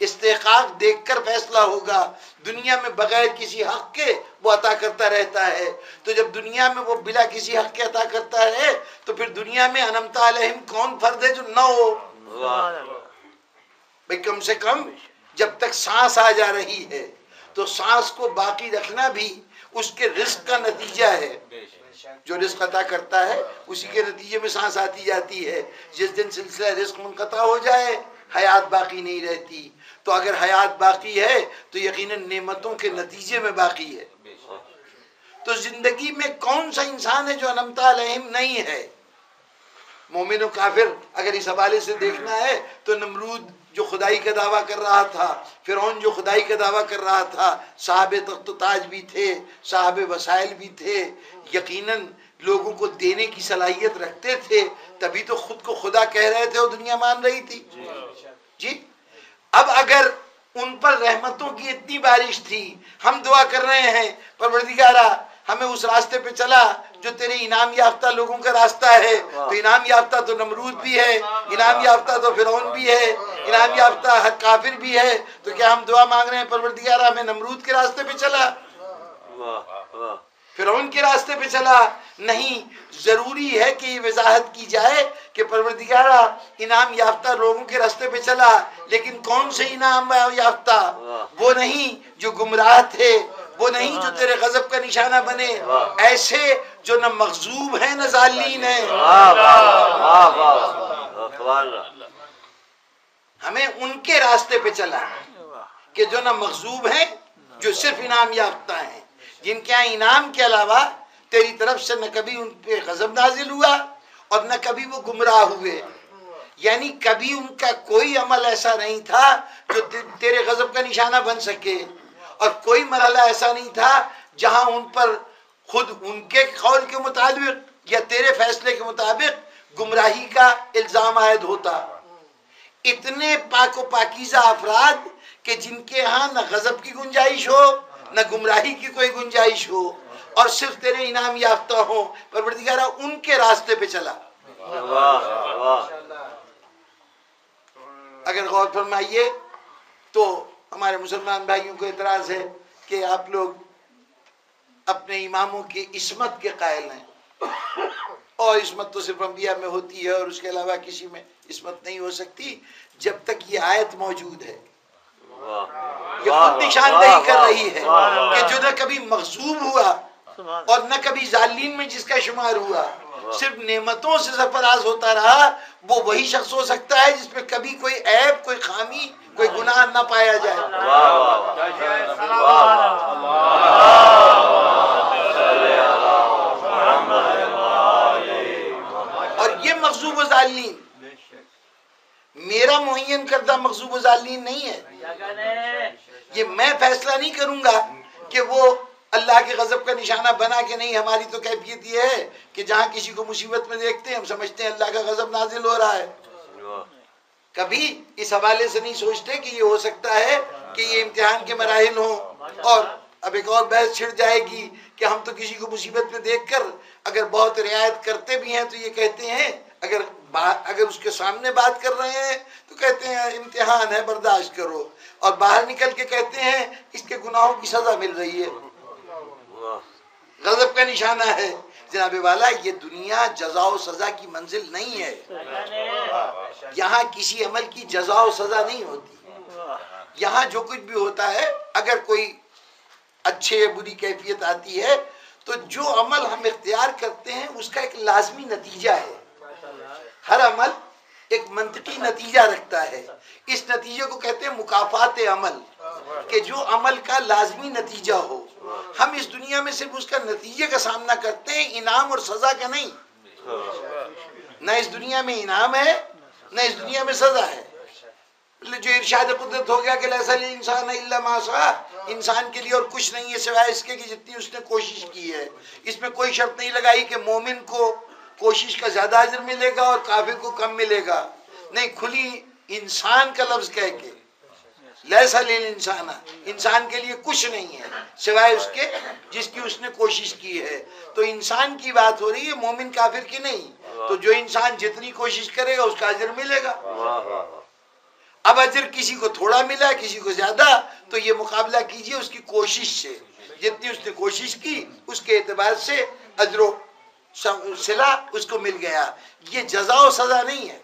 استحقاق دیکھ کر فیصلہ ہوگا۔ دنیا میں بغیر کسی حق کے وہ عطا کرتا رہتا ہے، تو جب دنیا میں وہ بلا کسی حق کے عطا کرتا ہے تو پھر دنیا میں انعمت علیہم کون فرد ہے جو نہ ہو؟ بھئی کم سے کم جب تک سانس آ جا رہی ہے تو سانس کو باقی رکھنا بھی اس کے رزق کا نتیجہ ہے۔ جو رزق عطا کرتا ہے اسی کے نتیجے میں سانس آتی جاتی ہے۔ جس دن سلسلہ رزق منقطع ہو جائے حیات باقی نہیں رہتی، تو اگر حیات باقی ہے تو یقیناً نعمتوں کے نتیجے میں باقی ہے۔ تو زندگی میں کون سا انسان ہے جو انعمت علیہم نہیں ہے؟ مومن و کافر اگر اس حوالے سے دیکھنا ہے تو نمرود جو خدائی کا دعویٰ کر رہا تھا، فرعون جو خدائی کا دعویٰ کر رہا تھا، صاحب تخت و تاج بھی تھے، صاحب وسائل بھی تھے، یقیناً لوگوں کو دینے کی صلاحیت رکھتے تھے، تبھی تو خود کو خدا کہہ رہے تھے اور دنیا مان رہی تھی۔ جی اب اگر ان پر رحمتوں کی اتنی بارش تھی، ہم دعا کر رہے ہیں پروردگارا ہمیں اس راستے پہ چلا جو تیرے انعام یافتہ لوگوں کا راستہ ہے، تو انعام یافتہ تو نمرود بھی ہے، انعام یافتہ تو فرعون بھی ہے، انعام یافتہ ہر کافر بھی ہے، تو کیا ہم دعا مانگ رہے ہیں پروردگارا ہمیں نمرود کے راستے پہ چلا، فرعون کے راستے پہ چلا؟ نہیں، ضروری ہے کہ یہ وضاحت کی جائے کہ پروردگارا انعام یافتہ لوگوں کے راستے پہ چلا، لیکن کون سے انعام یافتہ؟ وہ نہیں جو گمراہ تھے، وہ نہیں جو تیرے غضب کا نشانہ بنے، ایسے جو نہ مغضوب ہیں نہ ضالین ہیں۔ ہمیں ان کے راستے پہ چلا کہ جو نہ مغضوب ہیں، جو صرف انعام یافتہ ہیں، جن کے یہاں انعام کے علاوہ تیری طرف سے نہ کبھی ان پہ غضب نازل ہوا اور نہ کبھی وہ گمراہ ہوئے، یعنی کبھی ان کا کوئی عمل ایسا نہیں تھا جو تیرے غضب کا نشانہ بن سکے، اور کوئی مرحلہ ایسا نہیں تھا جہاں ان پر خود ان کے قول کے مطابق یا تیرے فیصلے کے مطابق گمراہی کا الزام عائد ہوتا۔ اتنے پاک و پاکیزہ افراد کہ جن کے ہاں نہ غضب کی گنجائش ہو نہ گمراہی کی کوئی گنجائش ہو، اور صرف تیرے انعام یافتہ ہوں، پروردگارہ ان کے راستے پہ چلا۔ اگر غور فرمائیے تو ہمارے مسلمان بھائیوں کو اعتراض ہے کہ آپ لوگ اپنے اماموں کی عصمت کے قائل ہیں، اور عصمت تو صرف انبیاء میں ہوتی ہے اور اس کے علاوہ کسی میں عصمت نہیں ہو سکتی جب تک یہ آیت موجود ہے۔ یہ خود نشاندہی کر رہی ہے کہ جو نہ کبھی مغضوب ہوا اور نہ کبھی ظالمین میں جس کا شمار ہوا، صرف نعمتوں سے سرفراز ہوتا رہا، وہ وہی شخص ہو سکتا ہے جس میں کبھی کوئی عیب، کوئی خامی، کوئی گناہ نہ پایا جائے۔ اور یہ مغضوب و ظالمین میرا معین کردہ مغضوب و ظالمین نہیں ہے، یہ میں فیصلہ نہیں کروں گا کہ وہ اللہ کے غضب کا نشانہ بنا کہ نہیں۔ ہماری تو کیفیت یہ ہے کہ جہاں کسی کو مصیبت میں دیکھتے ہیں ہم سمجھتے ہیں اللہ کا غضب نازل ہو رہا ہے، کبھی اس حوالے سے نہیں سوچتے کہ یہ ہو سکتا ہے کہ یہ امتحان کے مراحل ہوں۔ اور اب ایک اور بحث چھڑ جائے گی کہ ہم تو کسی کو مصیبت میں دیکھ کر اگر بہت رعایت کرتے بھی ہیں تو یہ کہتے ہیں، اگر اس کے سامنے بات کر رہے ہیں تو کہتے ہیں امتحان ہے برداشت کرو، اور باہر نکل کے کہتے ہیں اس کے گناہوں کی سزا مل رہی ہے، غضب کا نشانہ ہے۔ جناب والا یہ دنیا جزا و سزا کی منزل نہیں ہے، یہاں کسی عمل کی جزا و سزا نہیں ہوتی، یہاں جو کچھ بھی ہوتا ہے اگر کوئی اچھے یا بری کیفیت آتی ہے تو جو عمل ہم اختیار کرتے ہیں اس کا ایک لازمی نتیجہ ہے، ہر عمل ایک منطقی نتیجہ رکھتا ہے، اس نتیجے کو کہتے ہیں مکافات عمل۔ کہ جو عمل کا لازمی نتیجہ ہو، ہم اس دنیا میں صرف اس کا نتیجے کا سامنا کرتے ہیں، انعام اور سزا کا نہیں۔ نہ اس دنیا میں انعام ہے، نہ اس دنیا میں سزا ہے۔ جو ارشاد قدرت ہو گیا کہ لیس للانسان الا ما سعی، انسان کے لیے اور کچھ نہیں ہے سوائے اس کے کہ جتنی اس نے کوشش کی ہے۔ اس میں کوئی شرط نہیں لگائی کہ مومن کو کوشش کا زیادہ اجر ملے گا اور کافر کو کم ملے گا، نہیں، کھلی انسان کا لفظ کہہ کے لیس للانسان، انسان کے لیے کچھ نہیں ہے سوائے اس کے جس کی اس نے کوشش کی ہے۔ تو انسان کی بات ہو رہی ہے، مومن کافر کی نہیں۔ تو جو انسان جتنی کوشش کرے گا اس کا اجر ملے گا۔ اب اجر کسی کو تھوڑا ملا، کسی کو زیادہ، تو یہ مقابلہ کیجئے اس کی کوشش سے، جتنی اس نے کوشش کی اس کے اعتبار سے اجر و صلہ اس کو مل گیا۔ یہ جزا و سزا نہیں ہے۔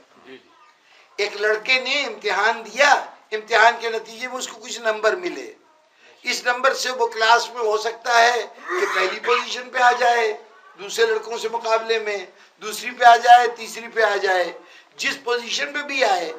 ایک لڑکے نے امتحان دیا، امتحان کے نتیجے میں اس کو کچھ نمبر ملے، اس نمبر سے وہ کلاس میں ہو سکتا ہے کہ پہلی پوزیشن پہ آ جائے دوسرے لڑکوں سے مقابلے میں، دوسری پہ آ جائے، تیسری پہ آ جائے، جس پوزیشن پہ بھی آئے۔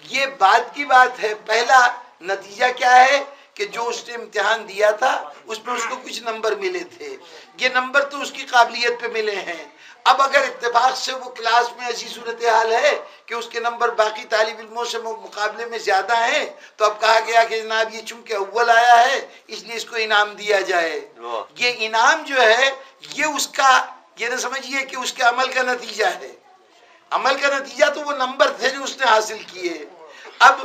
یہ بات کی بات ہے، پہلا نتیجہ کیا ہے کہ جو اس نے امتحان دیا تھا اس میں اس کو کچھ نمبر ملے تھے، یہ نمبر تو اس کی قابلیت پہ ملے ہیں۔ اب اگر اتفاق سے وہ کلاس میں ایسی صورتحال ہے کہ اس کے نمبر باقی طالب علموں سے مقابلے میں زیادہ ہیں، تو اب کہا گیا کہ جناب یہ چونکہ اول آیا ہے اس لیے اس کو انعام دیا جائے۔ یہ انعام جو ہے یہ اس کا، یہ نہ سمجھیے کہ اس کے عمل کا نتیجہ ہے، عمل کا نتیجہ تو وہ نمبر تھے جو اس نے حاصل کیے۔ اب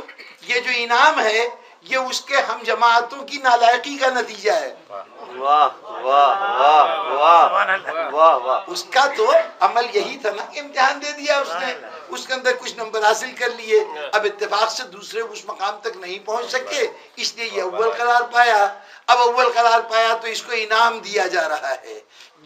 یہ جو انعام ہے یہ اس کے ہم جماعتوں کی نالائقی کا نتیجہ ہے۔ واہ واہ واہ واہ واہ واہ، اس کا تو عمل یہی تھا نا کہ امتحان دے دیا اس نے، اس کے اندر کچھ نمبر حاصل کر لیے، اب اتفاق سے دوسرے اس مقام تک نہیں پہنچ سکے اس لیے یہ اول قرار پایا۔ اب اول قرار پایا تو اس کو انعام دیا جا رہا ہے۔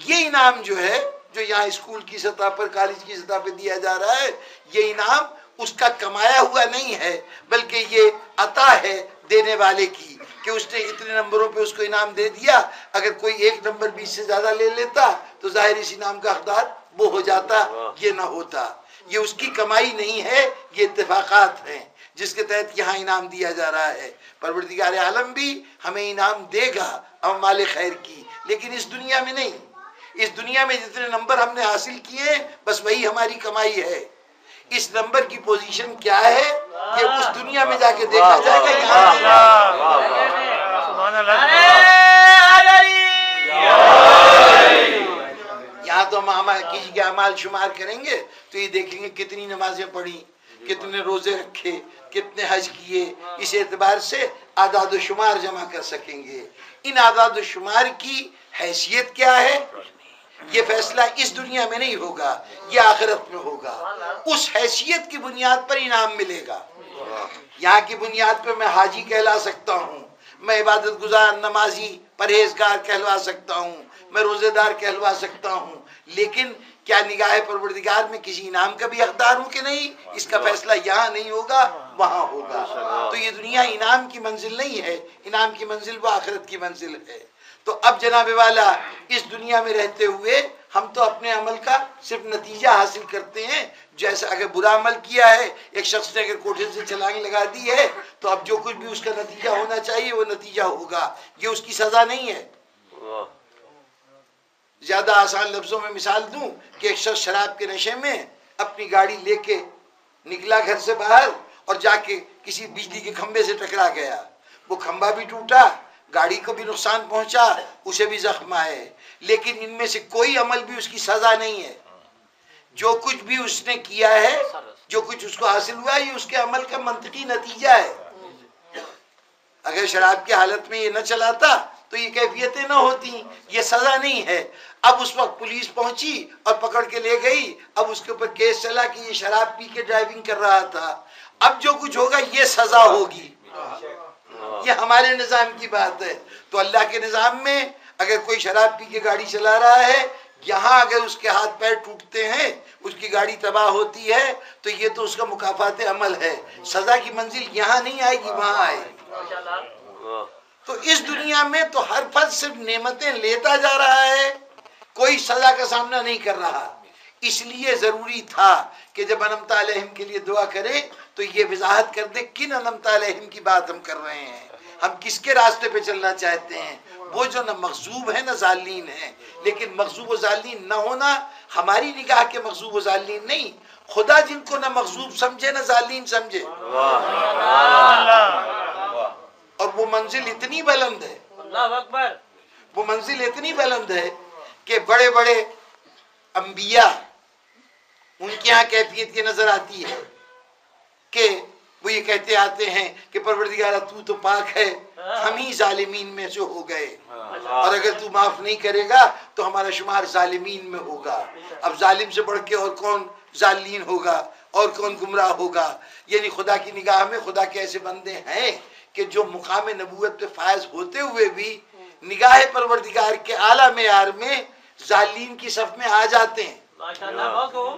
یہ انعام جو ہے جو یہاں اسکول کی سطح پر، کالج کی سطح پہ دیا جا رہا ہے، یہ انعام اس کا کمایا ہوا نہیں ہے، بلکہ یہ عطا ہے دینے والے کی، کہ اس نے اتنے نمبروں پہ اس کو انعام دے دیا۔ اگر کوئی ایک نمبر بھی اس سے زیادہ لے لیتا تو ظاہر اس انعام کا حقدار وہ ہو جاتا، یہ نہ ہوتا۔ یہ اس کی کمائی نہیں ہے، یہ اتفاقات ہیں جس کے تحت یہاں انعام دیا جا رہا ہے۔ پروردگار عالم بھی ہمیں انعام دے گا اعمال خیر کی، لیکن اس دنیا میں نہیں۔ اس دنیا میں جتنے نمبر ہم نے حاصل کیے ہیں بس وہی ہماری کمائی ہے۔ اس نمبر کی پوزیشن کیا ہے یہ اس دنیا میں جا کے دیکھا جائے گا۔ یہاں تو ہم کسی کے اعمال شمار کریں گے تو یہ دیکھیں گے کتنی نمازیں پڑھی، کتنے روزے رکھے، کتنے حج کیے، اس اعتبار سے اعداد و شمار جمع کر سکیں گے۔ ان اعداد و شمار کی حیثیت کیا ہے یہ فیصلہ اس دنیا میں نہیں ہوگا، یہ آخرت میں ہوگا۔ اس حیثیت کی بنیاد پر انعام ملے گا۔ یہاں کی بنیاد پر میں حاجی کہلا سکتا ہوں، میں عبادت گزار، نمازی، پرہیزگار کہلوا سکتا ہوں، میں روزے دار کہلوا سکتا ہوں، لیکن کیا نگاہ پروردگار میں کسی انعام کا بھی حقدار ہوں کہ نہیں، اس کا فیصلہ یہاں نہیں ہوگا، وہاں ہوگا۔ تو یہ دنیا انعام کی منزل نہیں ہے، انعام کی منزل وہ آخرت کی منزل ہے۔ تو اب جناب والا اس دنیا میں رہتے ہوئے ہم تو اپنے عمل کا صرف نتیجہ حاصل کرتے ہیں۔ جیسے اگر برا عمل کیا ہے، ایک شخص نے اگر کوٹھے سے چھلانگ لگا دی ہے تو اب جو کچھ بھی اس کا نتیجہ ہونا چاہیے وہ نتیجہ ہوگا، یہ اس کی سزا نہیں ہے۔ زیادہ آسان لفظوں میں مثال دوں کہ ایک شخص شراب کے نشے میں اپنی گاڑی لے کے نکلا گھر سے باہر اور جا کے کسی بجلی کے کھمبے سے ٹکرا گیا، وہ کھمبا بھی ٹوٹا، گاڑی کو بھی نقصان پہنچا، اسے بھی زخم آئے، لیکن ان میں سے کوئی عمل بھی اس کی سزا نہیں ہے۔ جو کچھ بھی اس نے کیا ہے، جو کچھ اس کو حاصل ہوا ہے، یہ اس کے عمل کا منطقی نتیجہ ہے۔ اگر شراب کی حالت میں یہ نہ چلاتا تو یہ کیفیتیں نہ ہوتی، یہ سزا نہیں ہے۔ اب اس وقت پولیس پہنچی اور پکڑ کے لے گئی، اب اس کے اوپر کیس چلا کہ یہ شراب پی کے ڈرائیونگ کر رہا تھا، اب جو کچھ ہوگا یہ سزا ہوگی۔ یہ ہمارے نظام کی بات ہے۔ تو اللہ کے نظام میں اگر کوئی شراب پی کے گاڑی چلا رہا ہے، یہاں اگر اس کے ہاتھ پیر ٹوٹتے ہیں، اس کی گاڑی تباہ ہوتی ہے، تو یہ تو اس کا مکافات عمل ہے، سزا کی منزل یہاں نہیں آئے گی، وہاں آئے گی۔ تو اس دنیا میں تو ہر فرد صرف نعمتیں لیتا جا رہا ہے، کوئی سزا کا سامنا نہیں کر رہا۔ اس لیے ضروری تھا کہ جب انعمت علیہم کے لیے دعا کریں تو یہ وضاحت کر دیں کن انعمت علیہم کی بات ہم کر رہے ہیں۔ ہم کس کے راستے پہ چلنا چاہتے ہیں؟ وہ جو نہ مغضوب ہے نہ ذالین ہے. لیکن مغضوب و ذالین نہ ہونا ہماری نگاہ کے مغضوب و ذالین نہیں، خدا جن کو نہ مغضوب سمجھے نہ ذالین سمجھے. اور وہ منزل اتنی بلند ہے، اللہ اکبر، وہ منزل اتنی بلند ہے کہ بڑے بڑے انبیاء ان کے یہاں کیفیت یہ نظر آتی ہے کہ وہ یہ کہتے آتے ہیں کہ پروردگارہ تو تو پاک ہے، ہم ہی ظالمین میں سے ہو گئے، اور اگر تو معاف نہیں کرے گا تو ہمارا شمار ظالمین میں ہوگا. اب ظالم سے بڑھ کے اور کون ظالمین ہوگا اور کون گمراہ ہوگا؟ یعنی خدا کی نگاہ میں خدا کے ایسے بندے ہیں کہ جو مقام نبوت پہ فائز ہوتے ہوئے بھی نگاہ پروردگار کے اعلیٰ معیار میں ظالمین کی صف میں آ جاتے ہیں. ماشاءاللہ بہت ہو.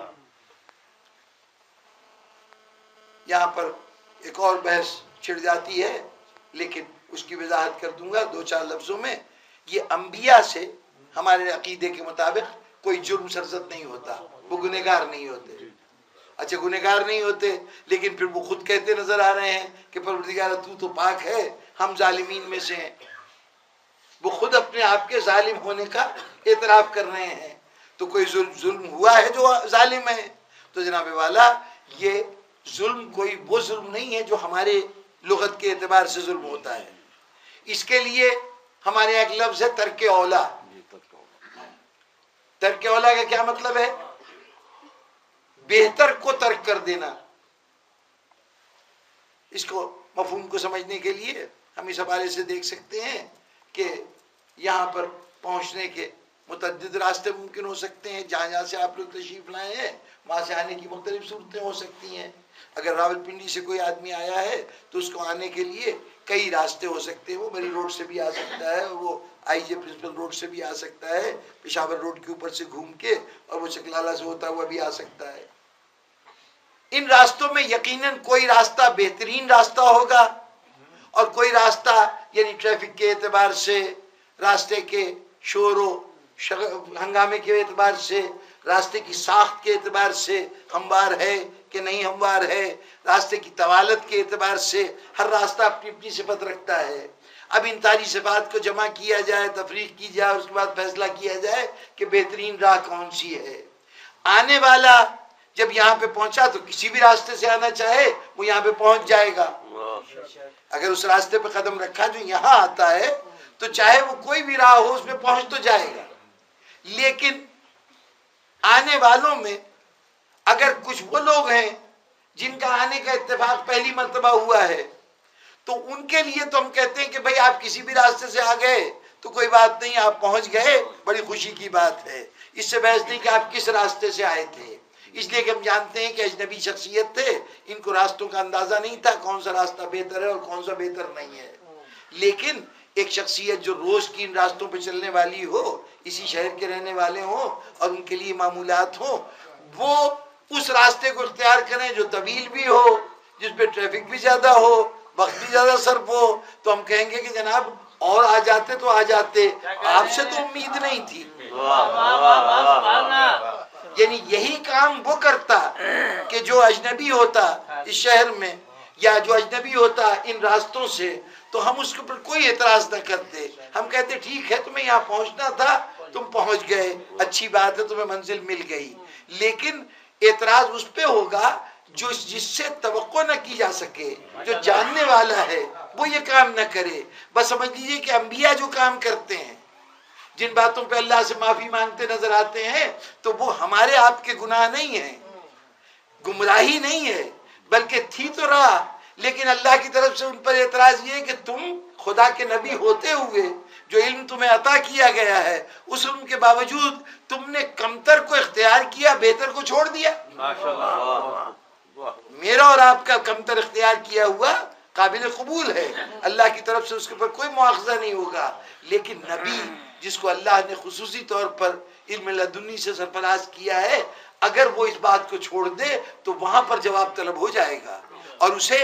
یہاں پر ایک اور بحث چھڑ جاتی ہے، لیکن اس کی وضاحت کر دوں گا 2-4 لفظوں میں. یہ انبیاء سے ہمارے عقیدے کے مطابق کوئی جرم سرزد نہیں ہوتا، وہ گنہگار نہیں ہوتے. اچھا گنہگار نہیں ہوتے، لیکن پھر وہ خود کہتے نظر آ رہے ہیں کہ پروردگار تو تو پاک ہے، ہم ظالمین میں سے ہیں. وہ خود اپنے آپ کے ظالم ہونے کا اعتراف کر رہے ہیں. تو کوئی ظلم ہوا ہے جو ظالم ہے؟ تو جناب والا یہ ظلم کوئی وہ ظلم نہیں ہے جو ہمارے لغت کے اعتبار سے ظلم ہوتا ہے. اس کے لیے ہمارے یہاں ایک لفظ ہے ترک اولا. ترک اولا کا کیا مطلب ہے؟ بہتر کو ترک کر دینا. اس کو مفہوم کو سمجھنے کے لیے ہم اس حوالے سے دیکھ سکتے ہیں کہ یہاں پر پہنچنے کے متعدد راستے ممکن ہو سکتے ہیں. جہاں جہاں سے آپ لوگ تشریف لائے ہیں وہاں سے آنے کی مختلف صورتیں ہو سکتی ہیں. اگر راولپنڈی سے کوئی آدمی آیا ہے تو اس کو آنے کے لیے کئی راستے ہو سکتے ہیں. وہ بری روڈ سے بھی آ سکتا ہے، وہ آئی جے پرنسپل روڈ سے بھی آ سکتا ہے، پشاور روڈ کے اوپر سے گھوم کے، اور وہ چکلالہ سے ہوتا ہوا بھی آ سکتا ہے. ان راستوں میں یقیناً کوئی راستہ بہترین راستہ ہوگا اور کوئی راستہ یعنی ٹریفک کے اعتبار سے، راستے کے شور و ہنگامے کے اعتبار سے، راستے کی ساخت کے اعتبار سے ہموار ہے کہ نہیں ہموار ہے، راستے کی طوالت کے اعتبار سے ہر راستہ اپنی اپنی صفت رکھتا ہے. اب ان ساری صفات کو جمع کیا جائے، تفریق کی جائے اور اس کے بعد فیصلہ کیا جائے کہ بہترین راہ کون سی ہے. آنے والا جب یہاں پہ پہنچا تو کسی بھی راستے سے آنا چاہے وہ یہاں پہ پہنچ جائے گا. اگر اس راستے پہ قدم رکھا جو یہاں آتا ہے تو چاہے وہ کوئی بھی راہ ہو اس میں پہنچ تو جائے گا. لیکن آنے والوں میں اگر کچھ وہ لوگ ہیں جن کا آنے کا اتفاق پہلی مرتبہ ہوا ہے تو ان کے لیے تو ہم کہتے ہیں کہ بھئی آپ کسی بھی راستے سے آ گئے تو کوئی بات نہیں، آپ پہنچ گئے، بڑی خوشی کی بات ہے. اس سے بحث نہیں کہ آپ کس راستے سے آئے تھے، اس لیے کہ ہم جانتے ہیں کہ اجنبی شخصیت تھے، ان کو راستوں کا اندازہ نہیں تھا کون سا راستہ بہتر ہے اور کون سا بہتر نہیں ہے. لیکن ایک شخصیت جو روز کی ان راستوں پہ چلنے والی ہو، اسی شہر کے رہنے والے ہوں اور ان کے لیے معمولات ہوں، وہ اس راستے کو اختیار کریں جو طویل بھی ہو، جس پہ ٹریفک بھی زیادہ ہو، وقت بھی زیادہ صرف ہو. تو ہم کہیں گے کہ جناب اور آ جاتے تو آ جاتے، آپ سے تو امید نہیں تھی. یعنی یہی کام وہ کرتا کہ جو اجنبی ہوتا اس شہر میں یا جو اجنبی ہوتا ان راستوں سے، تو ہم اس کے اوپر کوئی اعتراض نہ کرتے. ہم کہتے ٹھیک ہے تمہیں یہاں پہنچنا تھا، تم پہنچ گئے، اچھی بات ہے، تمہیں منزل مل گئی. لیکن اعتراض اس پہ ہوگا جو جس سے توقع نہ کی جا سکے، جو جاننے والا ہے وہ یہ کام نہ کرے. بس سمجھ لیجیے کہ انبیاء جو کام کرتے ہیں، جن باتوں پہ اللہ سے معافی مانگتے نظر آتے ہیں، تو وہ ہمارے آپ کے گناہ نہیں ہیں، گمراہی نہیں ہے، بلکہ تھی تو راہ. لیکن اللہ کی طرف سے ان پر اعتراض یہ ہے کہ تم خدا کے نبی ہوتے ہوئے جو علم تمہیں عطا کیا گیا ہے، اس علم کے باوجود تم نے کمتر کو اختیار کیا، بہتر کو چھوڑ دیا. میرا اور آپ کا کمتر اختیار کیا ہوا قابل قبول ہے، اللہ کی طرف سے اس کے اوپر کوئی مواخذہ نہیں ہوگا. لیکن نبی جس کو اللہ نے خصوصی طور پر علم لدنی سے سرفراز کیا ہے، اگر وہ اس بات کو چھوڑ دے تو وہاں پر جواب طلب ہو جائے گا اور اسے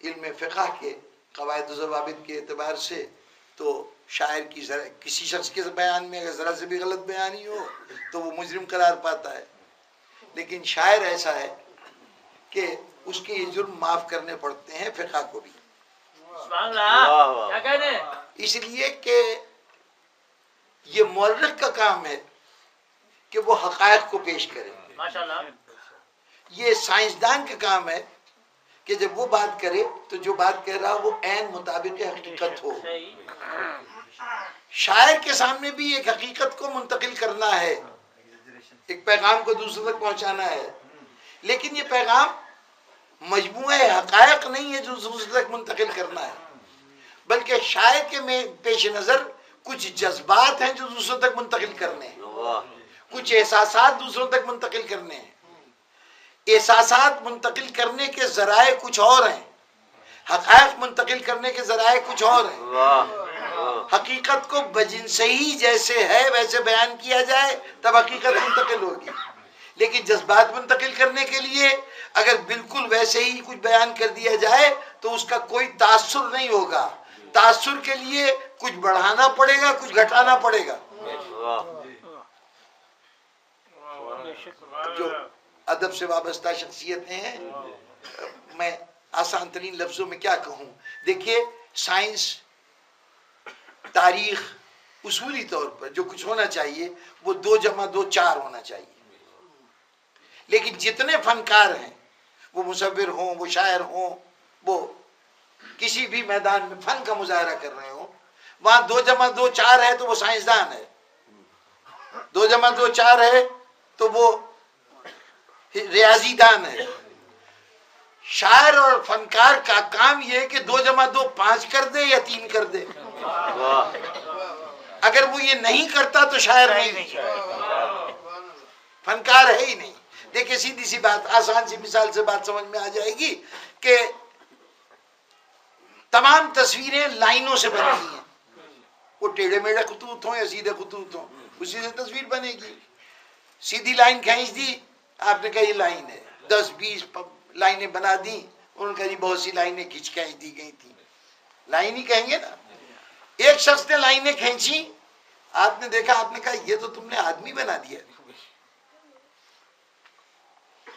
علم فقہ کے قواعد و ضوابط کے اعتبار سے تو شاعر کی کسی شخص کے بیان میں اگر ذرا سے بھی غلط بیانی ہو تو وہ مجرم قرار پاتا ہے، لیکن شاعر ایسا ہے کہ اس کے یہ جرم معاف کرنے پڑتے ہیں فقہ کو بھی، سبحان اللہ، کیا کہتے ہیں؟ اس لیے کہ یہ مورخ کا کام ہے کہ وہ حقائق کو پیش کرے، ماشاءاللہ، یہ سائنسدان کا کام ہے کہ جب وہ بات کرے تو جو بات کہہ رہا وہ عین مطابق حقیقت ہو۔ صحیح، شاعر کے سامنے بھی ایک حقیقت کو منتقل کرنا ہے، ایک پیغام کو دوسرے تک پہنچانا ہے، لیکن یہ پیغام مجموعہ حقائق نہیں ہے جو دوسرے تک منتقل کرنا ہے، بلکہ شاعر کے پیش نظر کچھ جذبات ہیں جو دوسروں تک منتقل کرنے ہیں، کچھ احساسات دوسروں تک منتقل کرنے ہیں۔ احساسات منتقل کرنے کے ذرائع کچھ اور ہیں، حقائق منتقل کرنے کے ذرائع کچھ اور ہیں۔ حقیقت کو بجنس ہی جیسے ہے ویسے بیان کیا جائے تب حقیقت منتقل ہوگی، لیکن جذبات منتقل کرنے کے لیے اگر بالکل ویسے ہی کچھ بیان کر دیا جائے تو اس کا کوئی تاثر نہیں ہوگا، تاثر کے لیے کچھ بڑھانا پڑے گا، کچھ گھٹانا پڑے گا۔ جو ادب سے وابستہ شخصیتیں ہیں، میں آسان ترین لفظوں میں کیا کہوں، دیکھیے سائنس، تاریخ، اصولی طور پر جو کچھ ہونا چاہیے وہ 2 + 2 4 ہونا چاہیے، لیکن جتنے فنکار ہیں، وہ مصور ہوں، وہ شاعر ہوں، وہ کسی بھی میدان میں فن کا مظاہرہ کر رہے ہوں، وہاں 2 + 2 4 ہے تو وہ سائنسدان ہے، 2 + 2 4 ہے تو وہ ریاضی دان ہے۔ شاعر اور فنکار کا کام یہ ہے کہ 2 + 2 5 کر دے یا 3 کر دے، اگر وہ یہ نہیں کرتا تو شاعر نہیں، فنکار ہے ہی نہیں۔ دیکھیں سیدھی سی بات، آسان سی مثال سے بات سمجھ میں آ جائے گی کہ تمام تصویریں لائنوں سے بنتی ہیں، وہ ٹیڑھے میڑھے خطوط ہوں یا سیدھے خطوط ہوں، اسی سے تصویر بنے گی۔ سیدھی لائن کھینچ دی، آپ نے کہا یہ لائن ہے، 10 20 لائنیں بنا دی، انہوں نے کہا جی بہت سی لائنیں کھینچ دی گئی تھی، لائن ہی کہیں گے نا۔ ایک شخص نے لائنیں کھینچی، آپ نے دیکھا، آپ نے کہا یہ تو تم نے آدمی بنا دیا۔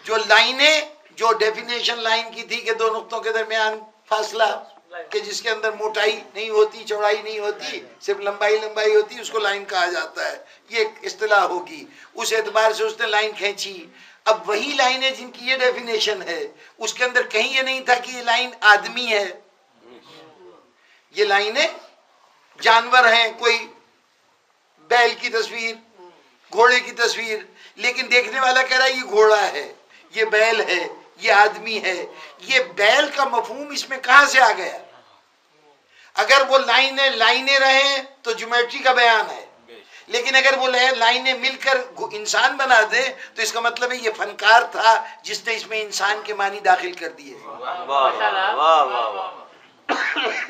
جو لائنیں، جو ڈیفینیشن لائن کی تھی کہ 2 نقطوں کے درمیان فاصلہ، کہ جس کے اندر موٹائی نہیں ہوتی، چوڑائی نہیں ہوتی، صرف لمبائی ہوتی، اس کو لائن کہا جاتا ہے، یہ ایک اصطلاح ہوگی۔ اس اعتبار سے اس نے لائن کھینچی۔ اب وہی لائنیں جن کی یہ ڈیفینیشن ہے، اس کے اندر کہیں یہ نہیں تھا کہ یہ لائن آدمی ہے، یہ لائنیں جانور ہیں، کوئی بیل کی تصویر، گھوڑے کی تصویر، لیکن دیکھنے والا کہہ رہا ہے یہ گھوڑا ہے، یہ بیل ہے، یہ آدمی ہے۔ یہ بیل کا مفہوم اس میں کہاں سے آ گیا؟ اگر وہ لائنیں رہیں تو جیومیٹری کا بیان ہے، لیکن اگر وہ لائنیں مل کر انسان بنا دیں تو اس کا مطلب ہے یہ فنکار تھا جس نے اس میں انسان کے معنی داخل کر دیے۔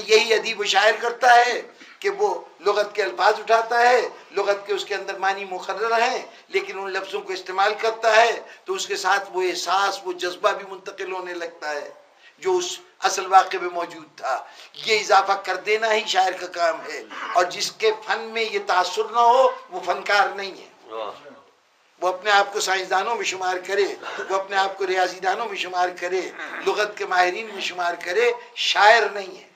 یہی ادیب و شاعر کرتا ہے کہ وہ لغت کے الفاظ اٹھاتا ہے، لغت کے اس کے اندر معنی مقرر ہیں، لیکن ان لفظوں کو استعمال کرتا ہے تو اس کے ساتھ وہ احساس، وہ جذبہ بھی منتقل ہونے لگتا ہے جو اس اصل واقع میں موجود تھا۔ یہ اضافہ کر دینا ہی شاعر کا کام ہے، اور جس کے فن میں یہ تاثر نہ ہو وہ فنکار نہیں ہے۔ وہ اپنے آپ کو سائنسدانوں میں شمار کرے، وہ اپنے آپ کو ریاضی دانوں میں شمار کرے، لغت کے ماہرین میں شمار کرے، شاعر نہیں ہے۔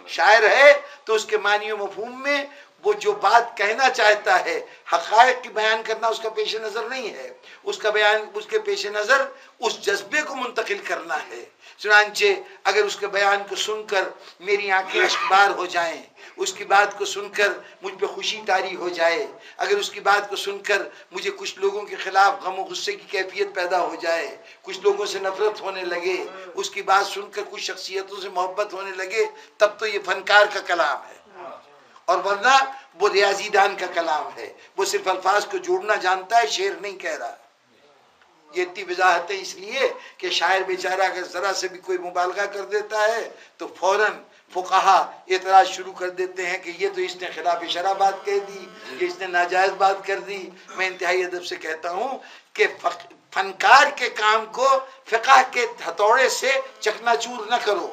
شاعر ہے تو اس کے معنی و مفہوم میں وہ جو بات کہنا چاہتا ہے، حقائق کی بیان کرنا اس کا پیش نظر نہیں ہے، اس کا بیان، اس کے پیش نظر اس جذبے کو منتقل کرنا ہے۔ چنانچہ اگر اس کے بیان کو سن کر میری آنکھیں اشکبار ہو جائیں، اس کی بات کو سن کر مجھ پہ خوشی طاری ہو جائے، اگر اس کی بات کو سن کر مجھے کچھ لوگوں کے خلاف غم و غصے کی کیفیت پیدا ہو جائے، کچھ لوگوں سے نفرت ہونے لگے، اس کی بات سن کر کچھ شخصیتوں سے محبت ہونے لگے، تب تو یہ فنکار کا کلام ہے، اور ورنہ وہ ریاضی دان کا کلام ہے، وہ صرف الفاظ کو جوڑنا جانتا ہے، شعر نہیں کہہ رہا۔ یہ اتنی وضاحتیں اس لیے کہ شاعر بیچارہ اگر ذرا سے بھی کوئی مبالغہ کر دیتا ہے تو فوراً فقہا اعتراض شروع کر دیتے ہیں کہ یہ تو اس نے خلاف شرع بات کہہ دی، یہ اس نے ناجائز بات کر دی۔ میں انتہائی ادب سے کہتا ہوں کہ فنکار کے کام کو فقہ کے ہتھوڑے سے چکنا چور نہ کرو،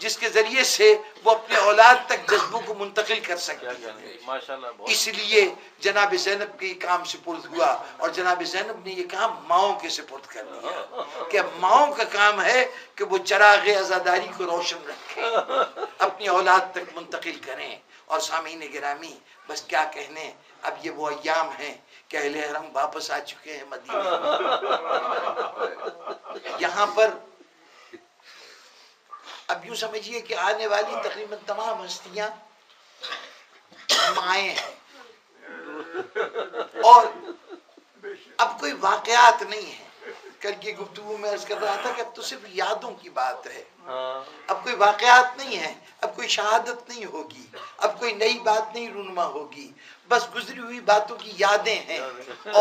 جس کے ذریعے سے وہ اپنے اولاد تک جذبوں کو منتقل کر سکتے ہیں. اس لیے جناب زینب کے کام سپرد ہوا اور جناب زینب نے یہ کام ماؤں کے سپرد کر دیا کہ ماؤں کا کام ہے کہ وہ چراغ عزاداری کو روشن رکھیں، اپنی اولاد تک منتقل کریں. اور سامعین گرامی بس کیا کہنے، اب یہ وہ ایام ہیں کہ اہل حرم واپس آ چکے ہیں مدینے میں. یہاں پر اب یوں سمجھیے کہ آنے والی تقریباً تمام ہستیاں مائیں ہیں، اور اب کوئی واقعات نہیں ہیں. کل کی گفتگو میں عرض کر رہا تھا کہ اب تو صرف یادوں کی بات ہے، اب کوئی واقعات نہیں ہے، اب کوئی شہادت نہیں ہوگی، اب کوئی نئی بات نہیں رونما ہوگی، بس گزری ہوئی باتوں کی یادیں ہیں.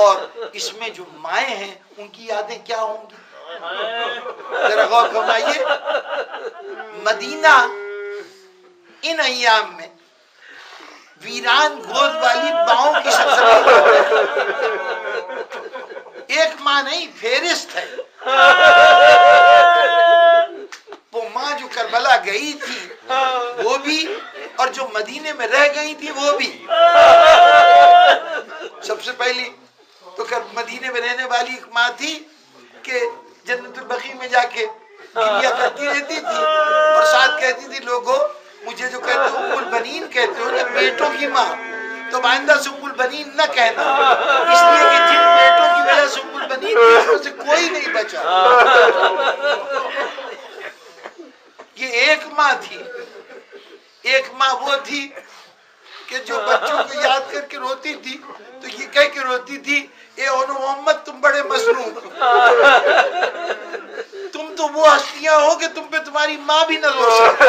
اور اس میں جو مائیں ہیں ان کی یادیں کیا ہوں گی؟ ذرا غور فرمائیے. مدینہ ان ایام میں ویران گود والی ماؤں کی سرزمین ہے. ایک ماں نہیں، فہرست ہے. وہ ماں جو کربلا گئی تھی وہ بھی، اور جو مدینے میں رہ گئی تھی وہ بھی. سب سے پہلی تو مدینے میں رہنے والی ایک ماں تھی کہ جنت البقیع میں جا کے گریا کرتی رہتی تھی اور ساتھ کہتی تھی لوگوں مجھے جو کہتے ہو ام البنین کہتے ہو نا، بیٹوں کی ماں، تو آئندہ سے ام البنین نہ کہنا، اس لیے کہ جن بیٹوں کی وجہ سے ام البنین تھی اس میں سے کوئی نہیں بچا. یہ ایک ماں تھی. ایک ماں وہ تھی کہ جو بچوں کو یاد کر کے روتی تھی تو یہ کہہ کے روتی تھی اے اونو محمد تم بڑے مظلوم، تم تو وہ ہستیاں ہو کہ تم پہ تمہاری ماں بھی نہ رو سکتی.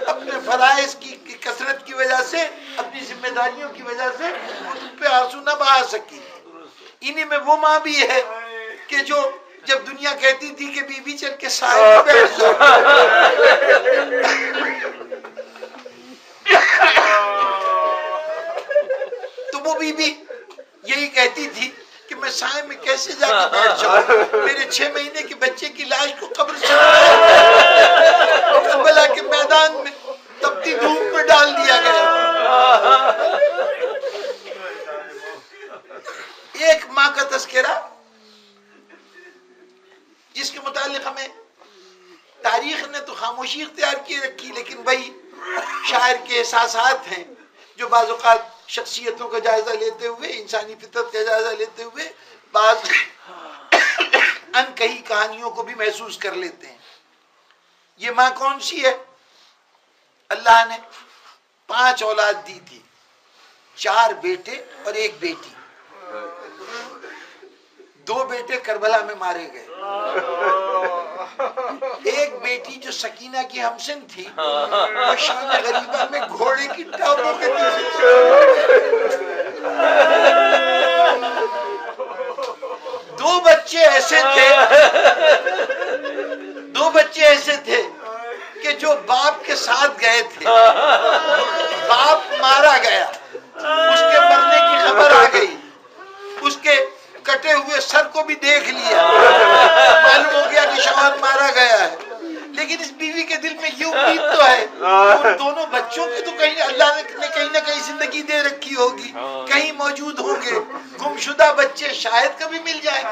اپنے فرائض کی کثرت کی وجہ سے، اپنی ذمہ داریوں کی وجہ سے وہ تم پہ آنسو نہ بہا سکی. انہی میں وہ ماں بھی ہے کہ جو جب دنیا کہتی تھی کہ بی بی چل کے سائے میں بیٹھ جاؤ، تو وہ بی بی یہی کہتی تھی کہ میں سائے میں کیسے جا کے بیٹھ جاؤں، میرے 6 مہینے کے بچے کی لاش کو قبر سے کربلا کے میدان میں تپتی دھوپ میں ڈال دیا گیا. ایک ماں کا تذکرہ جس کے متعلق ہمیں تاریخ نے تو خاموشی اختیار کی رکھی، لیکن وہی شاعر کے احساسات ہیں جو بعض اوقات شخصیتوں کا جائزہ لیتے ہوئے، انسانی فطرت کا جائزہ لیتے ہوئے بعض ان کہی کہانیوں کو بھی محسوس کر لیتے ہیں. یہ ماں کون سی ہے؟ اللہ نے 5 اولاد دی تھی، 4 بیٹے اور 1 بیٹی. 2 بیٹے کربلا میں مارے گئے. 1 بیٹی جو سکینہ کی ہمسن تھی وہ شام غریبہ میں گھوڑے کی ٹانگوں کے پیچھے. 2 بچے ایسے تھے کہ جو باپ کے ساتھ گئے تھے، باپ مارا گیا، اس کے مرنے کی خبر آ گئی، اس کے کٹے ہوئے سر کو بھی دیکھ لیا، معلوم ہو گیا کہ شوہر مارا گیا ہے. لیکن اس بیوی کے دل میں یہ امید تو ہے ان دونوں بچوں کی تو کہیں اللہ نے کہیں نہ کہیں زندگی دے رکھی ہوگی، کہیں موجود ہوں گے. گمشدہ بچے شاید کبھی مل جائیں.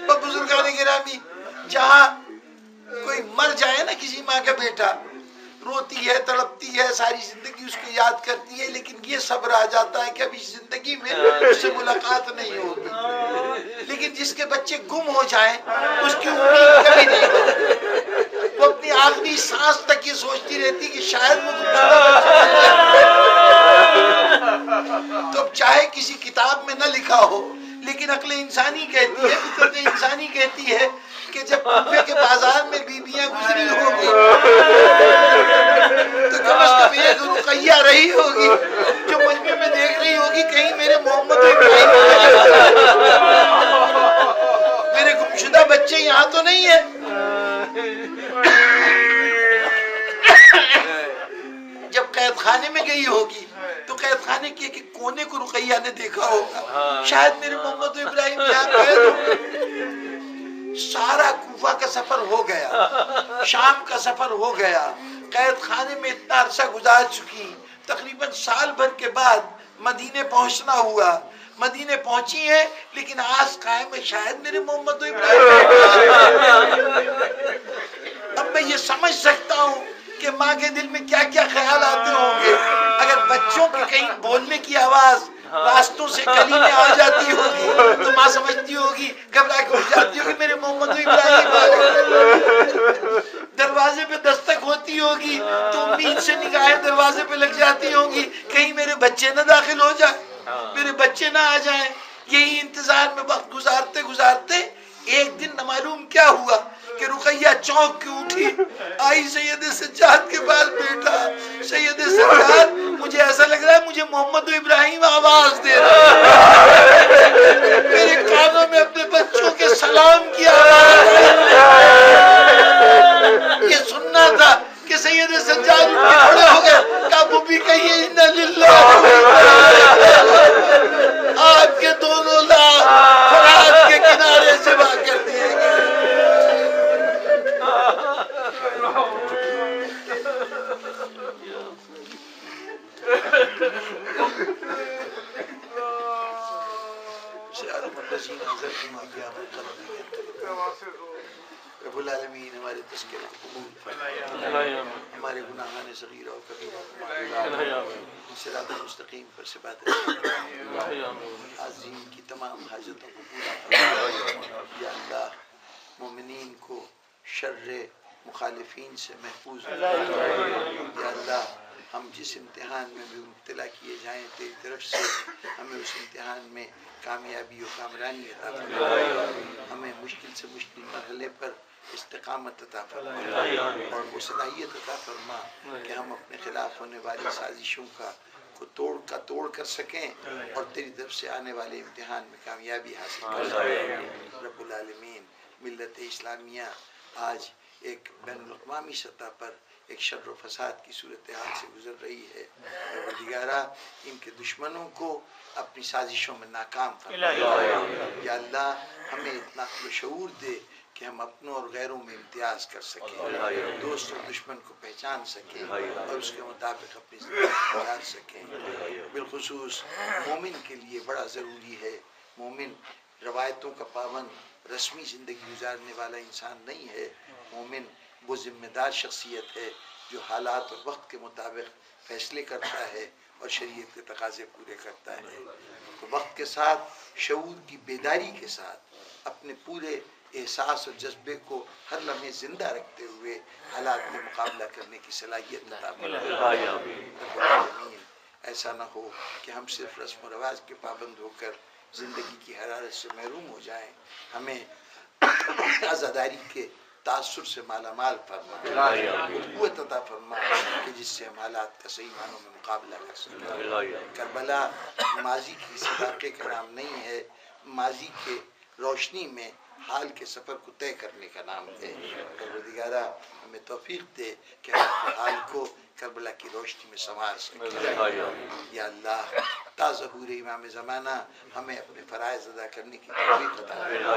اور بزرگان گرامی، جہاں کوئی مر جائے نا کسی ماں کا بیٹا، روتی ہے، تڑپتی ہے، ساری زندگی اس کو یاد کرتی ہے، لیکن یہ صبر آ جاتا ہے کہ ابھی زندگی میں اس سے ملاقات نہیں ہوگی. لیکن جس کے بچے گم ہو جائیں اس کی امید کبھی نہیں ہوتی. وہ اپنی آخری سانس تک یہ سوچتی رہتی کہ شاید وہ گمشدہ بچہ مل جائے. تو اب چاہے کسی کتاب میں نہ لکھا ہو، لیکن عقل انسانی کہتی ہے، فطرت انسانی کہتی ہے کہ جب کوفے کے بازار میں بیویاں گزری ہوگی تو کم از کم ایک رقیہ رہی ہوگی جو مجمع میں دیکھ رہی ہوگی کہیں میرے محمد ابراہیم میرے گمشدہ بچے یہاں تو نہیں ہیں. جب قید خانے میں گئی ہوگی تو قید خانے کے ایک کونے کو رقیہ نے دیکھا ہوگا، شاید میرے محمد ابراہیم یہاں قید ہوں. سارا کوفہ کا سفر ہو گیا، شام کا سفر ہو گیا، قید خانے میں اتنا عرصہ گزار چکی، تقریباً سال بھر کے بعد مدینے پہنچنا ہوا۔ مدینے پہنچی ہیں لیکن آس قائم ہے شاید میرے محمد و ابراہیم۔ اب میں یہ سمجھ سکتا ہوں کہ ماں کے دل میں کیا کیا خیال آتے ہوں گے۔ اگر بچوں کے کہیں بولنے کی آواز راستوں سے گلی میں آ جاتی ہوگی تو ماں سمجھتی ہوگی، گھبرا کے اٹھ جاتی ہوگی میرے محمد و ابراہیم آ گئے۔ دروازے پہ دستک ہوتی ہوگی تو امید سے نگاہیں دروازے پہ لگ جاتی ہوں گی، کہیں میرے بچے نہ داخل ہو جائیں، میرے بچے نہ آ جائیں۔ یہی انتظار میں وقت گزارتے گزارتے ایک دن نہ معلوم کیا ہوا کہ رقیہ چونک کے اٹھی، آئی سید سجاد کے پاس بیٹھا، سید سجاد مجھے ایسا لگ رہا ہے مجھے محمد و ابراہیم آواز دے رہا ہے، میرے کانوں میں اپنے بچوں کے سلام کی آواز یہ سننا تھا کہ سید سجاد کھڑے ہو گئے، کہا وہ بھی کہیے انا للہ آپ کے دونوں لاکھ فرات کے کنارے ذبح کر دیے گئے۔ رب العالمین ہمارے تذکرے کو قبول فرمائے، ہمارے گناہان صغیرہ و کبیرہ صراط مستقیم پر سے بات عظیم کی تمام حاجتوں کو پورا فرمائے۔ یا اللہ مومنین کو شر مخالفین سے محفوظ فرمائے۔ یا اللہ ہم جس امتحان میں بھی مبتلا کیے جائیں تیری طرف سے ہمیں اس امتحان میں کامیابی و کامرانی عطا فرما، ہمیں مشکل سے مشکل مرحلے پر استقامت عطا فرما اور وہ صلاحیت عطا فرما کہ ہم اپنے خلاف ہونے والی سازشوں کو توڑ کر سکیں اور تیری طرف سے آنے والے امتحان میں کامیابی حاصل کر سکیں۔ رب العالمین ملت اسلامیہ آج ایک بین الاقوامی سطح پر ایک شر و فساد کی صورتحال سے گزر رہی ہے، پروردگارا ان کے دشمنوں کو اپنی سازشوں میں ناکام فرما۔ یا اللہ ہمیں اتنا عقل و شعور دے کہ ہم اپنوں اور غیروں میں امتیاز کر سکیں، دوست اور دشمن کو پہچان سکیں اور اس کے مطابق اپنی زندگی گزار سکیں۔ بالخصوص مومن کے لیے بڑا ضروری ہے، مومن روایتوں کا پابند رسمی زندگی گزارنے والا انسان نہیں ہے، مومن وہ ذمہ دار شخصیت ہے جو حالات اور وقت کے مطابق فیصلے کرتا ہے اور شریعت کے تقاضے پورے کرتا ہے۔ تو وقت کے ساتھ شعور کی بیداری کے ساتھ اپنے پورے احساس اور جذبے کو ہر لمحے زندہ رکھتے ہوئے حالات میں مقابلہ کرنے کی صلاحیت عطا فرمائے۔ رب العالمین ایسا نہ ہو کہ ہم صرف رسم و رواج کے پابند ہو کر زندگی کی حرارت سے محروم ہو جائیں، ہمیں عزاداری کے تاثر سے مالا مال فرما، قوت عطا فرما کہ جس سے ہم حالات کا صحیح معنوں میں مقابلہ کر سکیں۔ کربلا ماضی کی صداقے کا نام نہیں ہے، ماضی کے روشنی میں حال کے سفر کو طے کرنے کا نام ہے۔ پروردگارا ہمیں توفیق دے کہ ہم اپنے حال کو کربلا کی روشنی میں سنوار سکیں۔ یا اللہ تا ظہور امام زمانہ ہمیں اپنے فرائض ادا کرنے کی توفیق عطا فرما،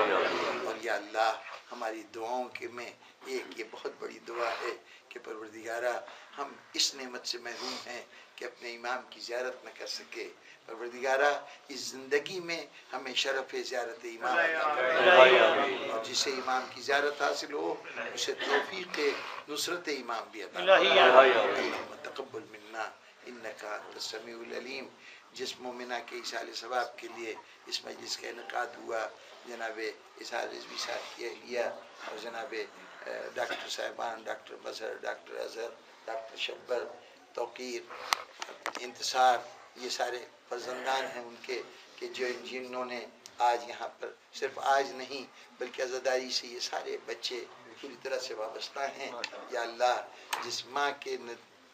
اور یا اللہ ہماری دعاؤں کے میں ایک یہ بہت بڑی دعا ہے کہ پروردگارا ہم اس نعمت سے محروم ہیں کہ اپنے امام کی زیارت نہ کر سکے، پروردگارا اس زندگی میں ہمیں شرف زیارت امام عطا فرما، اور جسے امام کی زیارت حاصل ہو اسے توفیق نصرت امام بھی عطا فرما۔ اللہم تقبل منا انکا انت السمیع العلیم۔ جس مومنہ کے اصحال ثواب کے لیے اس مجلس کا انعقاد ہوا، جناب اظہار رضوی صاحب کی اہلیہ اور جناب ڈاکٹر صاحبان، ڈاکٹر مظہر، ڈاکٹر اظہر، ڈاکٹر شبر، توقیر، انتصار، یہ سارے فرزندان ہیں ان کے کہ جنہوں نے آج یہاں پر صرف آج نہیں بلکہ عزاداری سے یہ سارے بچے پوری طرح سے وابستہ ہیں۔ یا اللہ جس ماں کے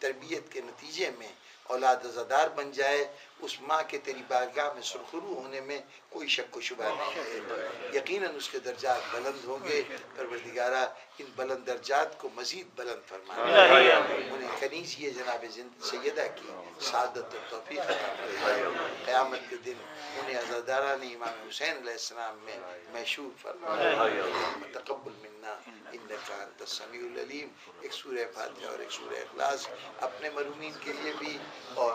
تربیت کے نتیجے میں اولاد عزادار بن جائے، اس ماں کے تیری بارگاہ میں سرخرو ہونے میں کوئی شک و شبہ نہیں ہے، یقیناً اس کے درجات بلند ہوں گے۔ پروردگارا ان بلند درجات کو مزید بلند فرما، انہیں کنیزی جناب سیدہ کی سعادت و توفیق عطا فرما۔ قیامت کے دن انہیں عزاداران امام حسین علیہ السلام میں محشور فرما تقبل منا انک انت السمیع العلیم. ایک سورہ فاتحہ اور ایک سورہ اخلاص اپنے مرحومین کے لیے بھی اور